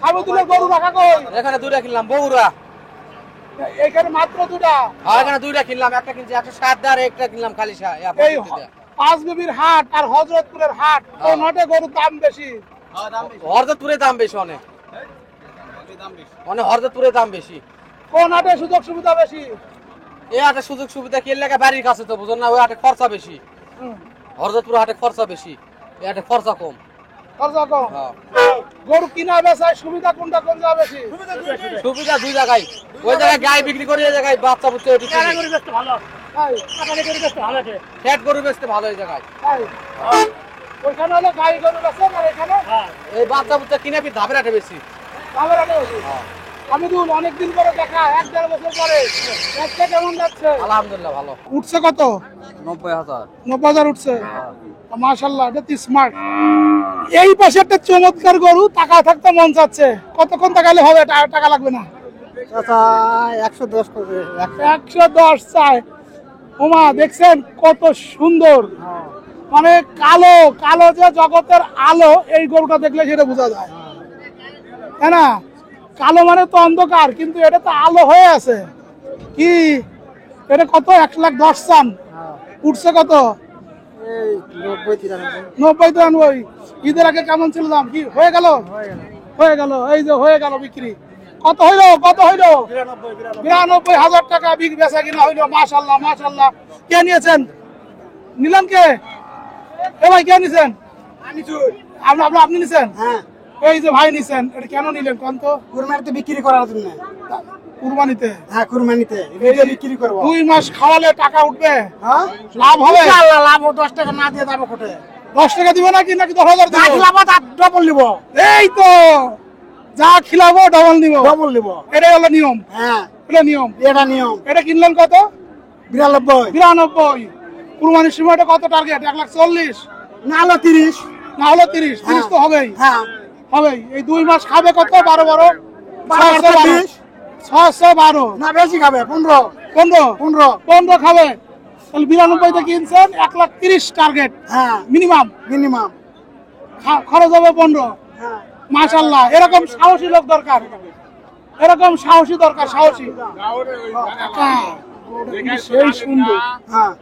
সামিদুলের গরু রাখা কই? এখানে দুইটা কিনলাম বগুড়া। এখানে মাত্র দুটা? আর এখানে দুইটা কিনলাম, একটা কিনছি 107 আর একটা কিনলাম খালি এই পাঁচবিবির হাট আর হযরতপুরের হাট, কোন হাটে গরুর দাম বেশি? হরদপুরে দাম বেশি, অনেক হরদপুরে দাম বেশি। কোন হাটে সুযোগ সুবিধা বেশি? এই হাটে সুযোগ সুবিধা কি লাগে, বাড়ির কাছে তো বুঝুন না, ওই হাটে খরচা বেশি। হরদপুর হাটে খরচা বেশি, এই হাটে খরচা কম। খরচা কম? গরু কিনা বেচায় সুবিধা কোনটা, কোন জায়গা বেশি? সুবিধা দুই জায়গায়, ওই জায়গায় গাই বিক্রি করে, এই জায়গায় বাচ্চা বুঝতে ভালো তাই? ভালো আছে। ফ্যাট গরু বেচতে ভালো এই জায়গায়। তাই? ওইখানে হলো গাই গরু বেচেন আর এখানে এই বাচ্চা বুচ্চা কিনে ফির ধাপের হাটে বেশি। দামের হাটে বেশি। আমিদুল, অনেকদিন পরে দেখা, 1-1.5 বছর পরে। ব্যবসা কেমন যাচ্ছে? আলহামদুলিল্লাহ ভালো। উঠছে কত? 90,000। 90,000 উঠছে। মাশাআল্লাহ, এটা তো স্মার্ট। এই পাশে একটা চমৎকার গরু, টাকা থাকতে মন চাচ্ছে। কতক্ষণ টাকালে হবে? টাকা লাগবে না? 110 করবে। 110 চাই। ওমা, দেখছেন কত সুন্দর, মানে কালো কালো যে জগতের আলো, এই গরুটা দেখলে সেটা বোঝা যায়, তাই না? কালো মানে তো অন্ধকার, কিন্তু এটা তো আলো হয়ে আছে। কি এটা কত? 1,10,000 চান। উঠছে কত? 90-93। ঈদের আগে কেমন ছিল দাম? কি হয়ে গেল? হয়ে গেল, এই যে হয়ে গেল বিক্রি। কত হইলো? 92,000 টাকা বেচা কিনা হইলো। মাশাআল্লাহ, মাশাআল্লাহ। কে নিয়েছেন? নিলেন কে? এ ভাই, কে নিছেন? আপনি নিছেন? হ্যাঁ, এই যে ভাই নিছেন, এটা কেন নিলেন কোন তো? কুরবানিতে বিক্রি করার জন্য। কুরবানিতে? হ্যাঁ, কুরবানিতে বিক্রি করবো। 2 মাস খাওয়ালে টাকা উঠবে? হ্যাঁ, লাভ হবে? ইনশাআল্লাহ লাভ। 10 টাকা না দিয়ে যাবো কোটে। 10 টাকা দিবে নাকি 10,000 যা দিবে? খিলাবো তার ডবল নিব। এই তো, যা খিলাবো ডবল নিব। ডবল নিব। এটাই হলো নিয়ম। হ্যাঁ, এটা নিয়ম। এটা নিয়ম। এটা কিনলেন কত? 92। 92। কুরবানির সময়টা কত টার্গেট? 1,40,000 না হলো 30। না হলো 30? 30 তো হবেই। হ্যাঁ, হবেই। এই 2 মাস খাবে কত? 12 20। 612। না বেশি খাবে 15। 15 খাবে। তাহলে 92 কিনছেন, 1,30,000 টার্গেট হ্যাঁ, মিনিমাম। মিনিমাম। খরচ হবে 15। হ্যাঁ, মাশাআল্লাহ, এরকম সাহসী লোক দরকার, এরকম সাহসী দরকার, সাহসী। হ্যাঁ, সেই সুন্দর, হ্যাঁ,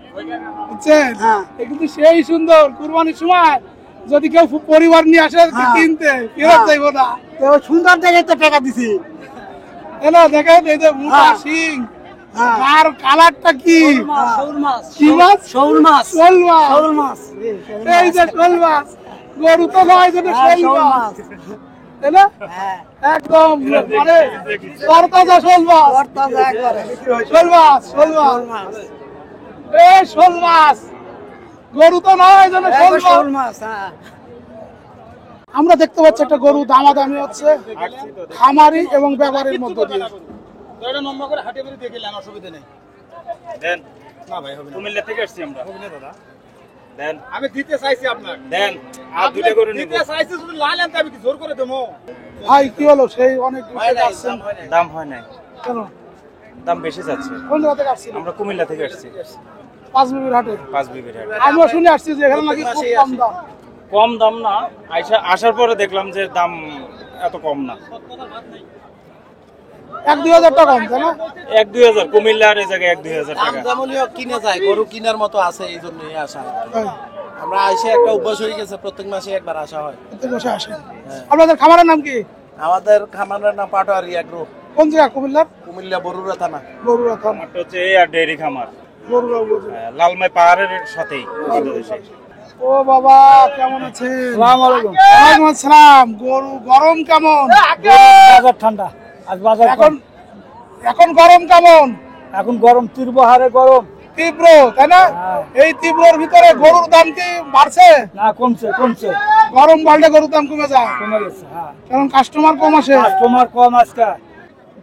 বুঝছেন? হ্যাঁ। এ কিন্তু সেই সুন্দর। কুরবানির সময় যদি কেউ পরিবার নিয়ে আসে কিনতে, ফেরত যাইব না। তো সুন্দর দেখে তো টাকা দিছি। এলো দেখেন, এই যে মোটা হ্যাঁ। শিং, হ্যাঁ, আর কালারটা কি? শৌল মাছ। কি মাছ? শৌল মাছ। শোল মাছ। শৌল মাছ। এই যে শোল মাছ, গরু তো নয়, যেটা হ্যাঁ, শোল শৌল মাছ, মাছ। তাই না? হ্যাঁ, একদম মানে তরতাজা শোল মাছ। তরতাজা একবারে। শোল মাছ, শোল মাছ, এই শোল মাছ, গরু তো নয়, যেন শোল শৌল মাছ। মাছ। হ্যাঁ, আমরা দেখতে পাচ্ছি একটা গরু দামাদামি হচ্ছে খামারি এবং ব্যাপারীর মধ্য দিয়ে। কুমিল্লা থেকে আসছি আমরা। দেন আমি দিতে চাইছি আপনার দেন আর দুইটা গরু নিব দিতে চাইছি শুধু লাল আনতে আমি কি জোর করে দেবো ভাই কি হলো সেই অনেক দূর থেকে আসছেন দাম হয় নাই কেন দাম বেশি যাচ্ছে কোন জায়গা থেকে আসছেন আমরা কুমিল্লা থেকে আসছি পাঁচ বিবির হাটে 5 বিবির হাট আমিও শুনে আসছি যে এখানে নাকি খুব কম দাম কম দাম না আসার পরে দেখলাম যে দাম এত কম না 1-2 হাজার টাকা কম তাই না 1-2 হাজার কুমিল্লার এই জায়গায় 1-2 হাজার টাকা যেমনই কিনে যায় গরু কিনার মতো আছে এই জন্যই আসা হ্যাঁ, আমরা আইসে একটা অভ্যাস হয়ে গেছে প্রত্যেক মাসে একবার আসা হয় এতে বসে আসেন আপনাদের খামারের নাম কি আমাদের খামারের নাম পাটোয়ারি এগ্রো কোন জায়গা কুমিল্লার কুমিল্লা বরুড়া থানা গরুরা খামার এটা হচ্ছে এই আর ডেইরি খামার গরুরা উপজেলা। লালমাই পাহাড়ের সাথেই বাংলাদেশে ও বাবা কেমন আছেন ওয়ালাইকুম আসসালাম গরু গরম কেমন বাজার ঠান্ডা আজ বাজার এখন এখন গরম কেমন এখন গরম তীব্র হারে গরম তীব্র তাই না এই তীব্রর ভিতরে গরুর দাম কি বাড়ছে না কমছে কমছে গরম বাড়লে গরুর দাম কমে যায় কমে গেছে হ্যাঁ কারণ কাস্টমার কম আসে কাস্টমার কম আজকে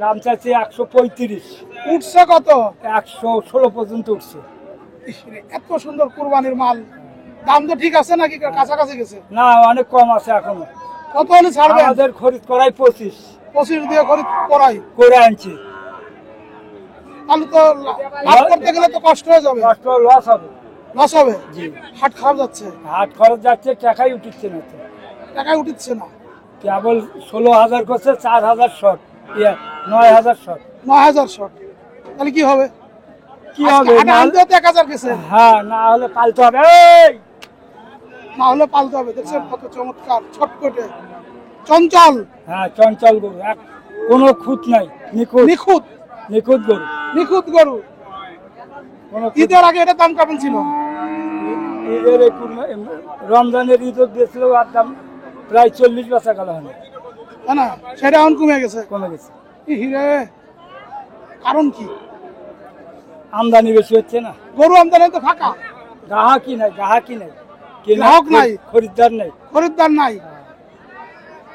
দাম চাইছে 135 উঠছে কত 116 পর্যন্ত উঠছে ইসরে, এত সুন্দর কুরবানির মাল দাম তো ঠিক আছে নাকি কাছাকাছি গেছে না অনেক কম আছে এখনো কত হলে ছাড়বেন আমাদের খরিদ করাই 25 25 দিয়ে খরিদ করাই করে আনছি তাহলে তো লাভ করতে গেলে তো কষ্ট হয়ে যাবে কষ্ট লস হবে লস হবে জি হাট খারাপ যাচ্ছে হাট খরচ যাচ্ছে টাকাই উঠছে না তো টাকায় উঠছে না কেবল 16,000 করছে 4,000 শর্ট 9,000 শর্ট 9,000 শট তাহলে কি হবে কি হবে হাটে আনতে তো 1,000 গেছে হ্যাঁ না হলে পালতে হবে এই না হলে পালতে হবে দেখছেন কত চমৎকার ছটপটে চঞ্চল হ্যাঁ চঞ্চল গরু কোনো খুঁত নাই নিখুঁত নিখুঁত নিখুঁত গরু নিখুঁত গরু কোনো ঈদের আগে এটা দাম কেমন ছিল ঈদের রমজানের ঈদ দিয়েছিল আর দাম প্রায় 40 বেচা গেল হয় তাই না সেটা এখন কমে গেছে কমে গেছে ই হিরে কারণ কি আমদানি বেশি হচ্ছে না গরু আমদানি তো ফাঁকা গাহাকি নাই গ্রাহক নাই। খরিদ্দার নাই খরিদ্দার নাই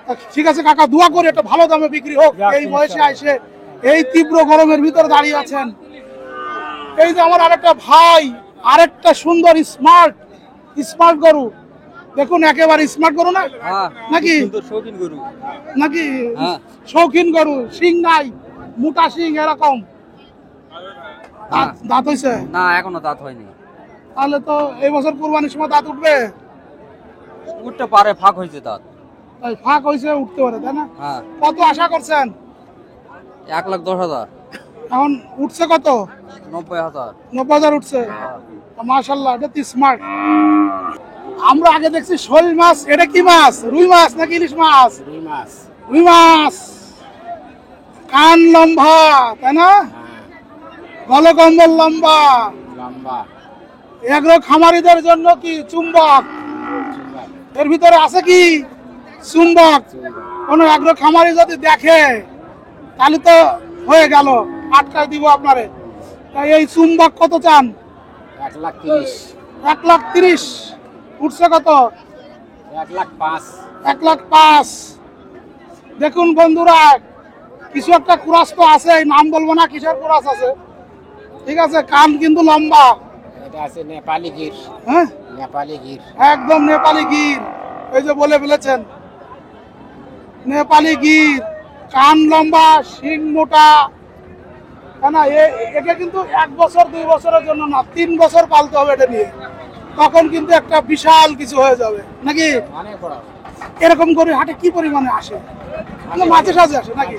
তা ঠিক আছে কাকা দোয়া করে একটা ভালো দামে বিক্রি হোক যাক, এই বয়সে ইনশাআল্লাহ। এসে এই তীব্র গরমের ভিতরে দাঁড়িয়ে আছেন এই যে আমার আরেকটা ভাই আরেকটা সুন্দর স্মার্ট গরু দেখুন একেবারে স্মার্ট গরু না নাকি শৌখিন গরু নাকি হ্যাঁ। শৌখিন গরু শিং নাই মোটা শিং এরকম দাঁত হইছে না এখনো দাঁত হয়নি তাহলে তো এই বছর কুরবানির সময় দাঁত উঠবে উঠতে পারে ফাঁক হয়েছে দাঁত তাই ফাঁক হয়েছে উঠতে পারে তাই না হ্যাঁ কত আশা করছেন 1,10,000 এখন উঠছে কত 90,000 90,000 উঠছে মাশাআল্লাহ এটা তো স্মার্ট আমরা আগে দেখছি শোল মাছ এটা কি মাছ রুই মাছ নাকি ইলিশ মাছ রুই মাছ কান লম্বা তাই না গলকম্বল লম্বা এগুলো খামারিদের জন্য কি চুম্বক এর ভিতরে আছে কি চুম্বক কোন এগুলো খামারি যদি দেখে তাহলে তো হয়ে গেল আটকায় দিব আপনারে তাই এই চুম্বক কত চান 1,30,000 উঠছে কত 1,05,000 দেখুন বন্ধুরা কিছু একটা কুরাস তো আছে নাম বলবো না কিসের কুরাস আছে ঠিক আছে কান কিন্তু লম্বা এটা আছে নেপালি গির হ্যাঁ নেপালি গির একদম নেপালি গির এই যে বলে ফেলেছেন নেপালি গির কান লম্বা শিং মোটা না এটা কিন্তু 1 বছর 2 বছরের জন্য না 3 বছর পালতে হবে এটা নিয়ে তখন কিন্তু একটা বিশাল কিছু হয়ে যাবে নাকি অনেক বড় এরকম করে হাটে কি পরিমাণে আসে মাঝে সাঝে আসে নাকি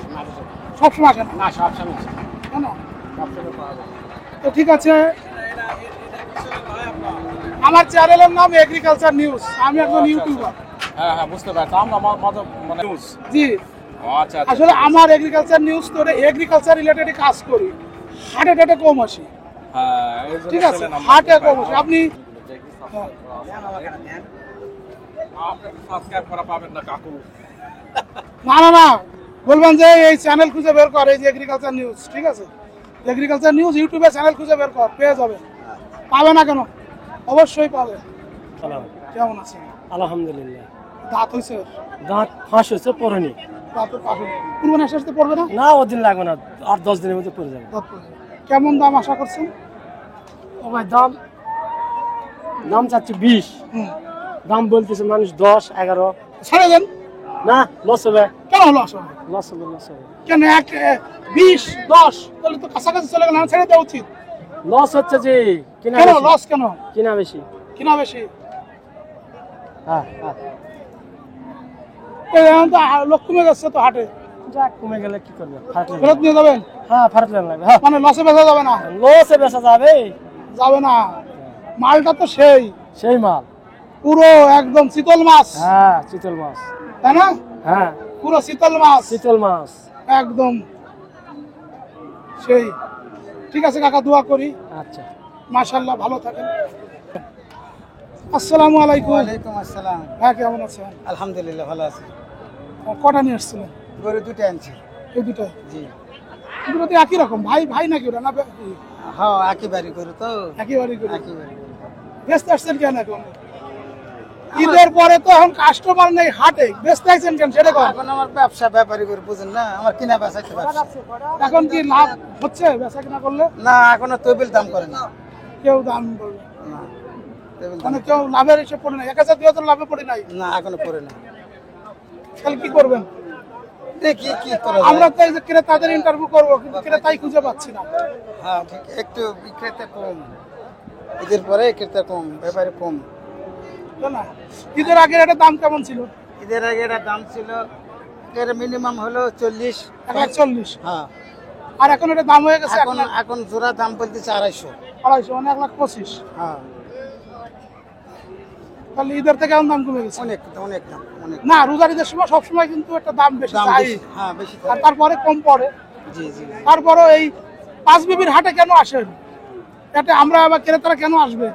সবসময় আসে না না সব সময় তাই না? তো ঠিক আছে আমার চ্যানেলের নাম এগ্রিকালচার নিউজ আমি একজন ইউটিউবার হ্যাঁ হ্যাঁ বুঝতে পারছি আমরা মানে নিউজ জি আচ্ছা আসলে আমার এগ্রিকালচার নিউজ তো এগ্রিকালচার রিলেটেড কাজ করি হাটে টাটে কম আসি হ্যাঁ ঠিক আছে হাটে কম আসি আপনি হ্যাঁ। সাবস্ক্রাইব করা পাবেন না কাকু না বলবেন যে এই চ্যানেল খুঁজে বের কর এই যে এগ্রিকালচার নিউজ ঠিক আছে এগ্রিকালচার নিউজ ইউটিউবে চ্যানেল খুঁজে বের কর পেয়ে যাবে পাবে না কেন অবশ্যই পাবে কেমন আছেন আলহামদুলিল্লাহ দাঁত হয়েছে দাঁত ফাঁস হয়েছে পড়েনি দাঁতের পাশে কুরবানি আসতে পড়বে না না ওদিন লাগবে না 8-10 দিনের মধ্যে পড়ে যাবে দাঁত পড়বে। কেমন দাম আশা করছেন ও ভাই দাম দাম চাচ্ছি 20, দাম বলতেছে মানুষ 10, 11। ছেড়ে দেন। না, লস হবে। কেন লস হবে? লস হবে, লস হবে। কেন 20, 10 তাহলে তো কাছাকাছি চলে গেল, ছেড়ে দেওয়া উচিত। লস হচ্ছে যে কিনা কেন বেশি। লস কেন? কিনা বেশি। কিনা বেশি। হ্যাঁ হ্যাঁ। এখন তো লোক কমে যাচ্ছে তো হাটে। যাক, কমে গেলে কি করবে? ফেরত নিয়ে যাবেন? হ্যাঁ, ফেরত নেওয়া লাগবে। হ্যাঁ, মানে লসে বেচা যাবে না? লসে বেচা যাবে। যাবে না। মালটা তো সেই মাল, পুরো একদম শীতল মাছ। হ্যাঁ, চিতল মাছ, তাই না? হ্যাঁ, পুরো শীতল মাছ, চিতল মাছ একদম সেই। ঠিক আছে কাকা, দোয়া করি। আচ্ছা, মাশাআল্লাহ, ভালো থাকেন। আসসালামু আলাইকুম। ওয়ালাইকুম আসসালাম। হ্যাঁ, কেমন আছেন? আলহামদুলিল্লাহ ভালো আছি। কটা নিয়ে এসেছিলেন? গরু দুটো আনছি। এই দুটো? জি। দুটো তো একই রকম, ভাই ভাই নাকি ওরা? না হ্যাঁ, একেবারে গরু তো। একেবারে করে একেবারে ব্যস্ত আসছেন কেন এখন? ঈদের পরে তো এখন কাস্টমার নেই হাটে, ব্যস্ত আছেন কেন সেটা কর। এখন আমার ব্যবসা ব্যাপারী করে বুঝেন না, আমার কিনা বেচাইতে ব্যবসা। এখন কি লাভ হচ্ছে বেচা কিনা করলে? না, এখনো তবিল দাম করে না। কেউ দাম বলবে না, তবিল দাম মানে কেউ লাভের হিসেবে পড়ে নাই। 1000-2000 লাভে পড়ে নাই। না, এখনো করে না। তাহলে কি করবেন? দেখি কি করা আমরা যায়। তো এই যে ক্রেতাদের ইন্টারভিউ করবো, কিন্তু ক্রেতাই খুঁজে পাচ্ছি না। হ্যাঁ, ঠিক, একটু বিক্রেতা কম। ঈদের পরে ক্রেতা কম, ব্যাপারে কম। তাই না? ঈদের আগের একটা দাম কেমন ছিল? ঈদের আগে এর দাম ছিল, এর মিনিমাম হলো 40। 1,40,000। হ্যাঁ, আর এখন এটা দাম হয়ে গেছে এখন জোড়া দাম বলতেছে 250। 250, মানে 1,25,000। হ্যাঁ, তাহলে ঈদের থেকে এখন দাম কমে গেছে। অনেক অনেক দাম, অনেক না, রোজার ঈদের সময় সবসময় কিন্তু একটা দাম বেশি দাম চাই। বেশি। হ্যাঁ, বেশি আর তারপরে কম পড়ে। জি জি। তারপরে এই পাঁচ বিবির হাটে কেন আসেন? এটা আমরা আবার ক্রেতারা কেন আসবে?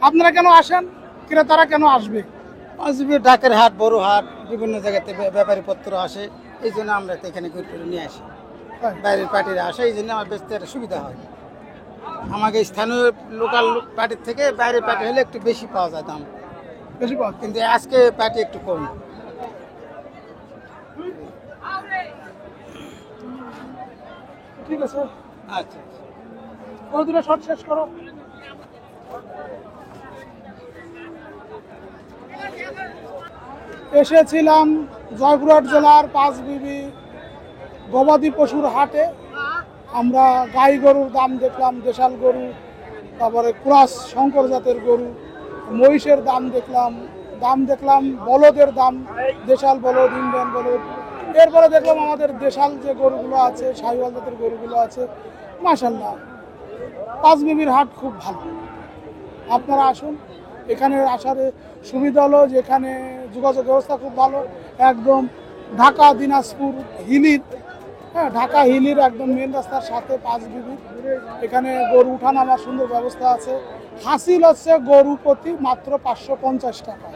আপনারা কেন আসেন? ক্রেতারা কেন আসবে? ঢাকার হাট, বড় হাট, বিভিন্ন জায়গাতে ব্যাপারী পত্র আসে, এই জন্য আমরা তো এখানে ঘুরে ফিরে নিয়ে আসি। বাইরের পার্টিরা আসে, এই জন্য আমার বেচতে একটা সুবিধা হয়। আমাকে স্থানীয় লোকাল পার্টির থেকে বাইরের পার্টি হলে একটু বেশি পাওয়া যায় দাম, বেশি পাওয়া। কিন্তু আজকে পার্টি একটু কম। ঠিক আছে, আচ্ছা, ওই দুটো শর্ট শেষ করো। এসেছিলাম জয়পুরহাট জেলার পাঁচ বিবি গবাদি পশুর হাটে। আমরা গাই গরুর দাম দেখলাম, দেশাল গরু, তারপরে ক্রস শঙ্কর জাতের গরু, মহিষের দাম দেখলাম বলদের দাম, দেশাল বলদ, ইন্ডিয়ান বলদ। এরপরে দেখলাম আমাদের দেশাল যে গরুগুলো আছে, সাহিওয়াল জাতের গরুগুলো আছে। মাশাআল্লাহ, পাঁচ বিবির হাট খুব ভালো। আপনারা আসুন। এখানে আসার সুবিধা হলো যে এখানে যোগাযোগ ব্যবস্থা খুব ভালো, একদম ঢাকা দিনাজপুর হিলির, হ্যাঁ, ঢাকা হিলির একদম মেন রাস্তার সাথে পাঁচ বিবি। এখানে গরু উঠা নামার সুন্দর ব্যবস্থা আছে। হাসিল হচ্ছে গরু প্রতি মাত্র 550 টাকা।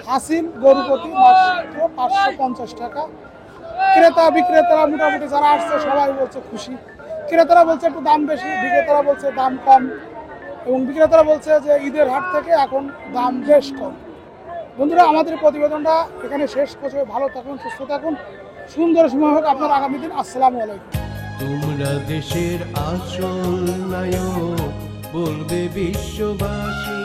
হাসিল গরু প্রতি মাত্র 550 টাকা। ক্রেতা বিক্রেতারা মোটামুটি যারা আসছে সবাই বলছে খুশি। ক্রেতারা বলছে একটু দাম বেশি, বিক্রেতারা বলছে দাম কম, এবং বিক্রেতারা বলছে যে ঈদের হাট থেকে এখন দাম বেশ কম। বন্ধুরা, আমাদের প্রতিবেদনটা এখানে শেষ করছে। ভালো থাকুন, সুস্থ থাকুন, সুন্দর সময় হোক আপনার আগামী দিন। আসসালামু আলাইকুম। তোমরা দেশের আসল নায়ক, বলবে বিশ্ববাসী।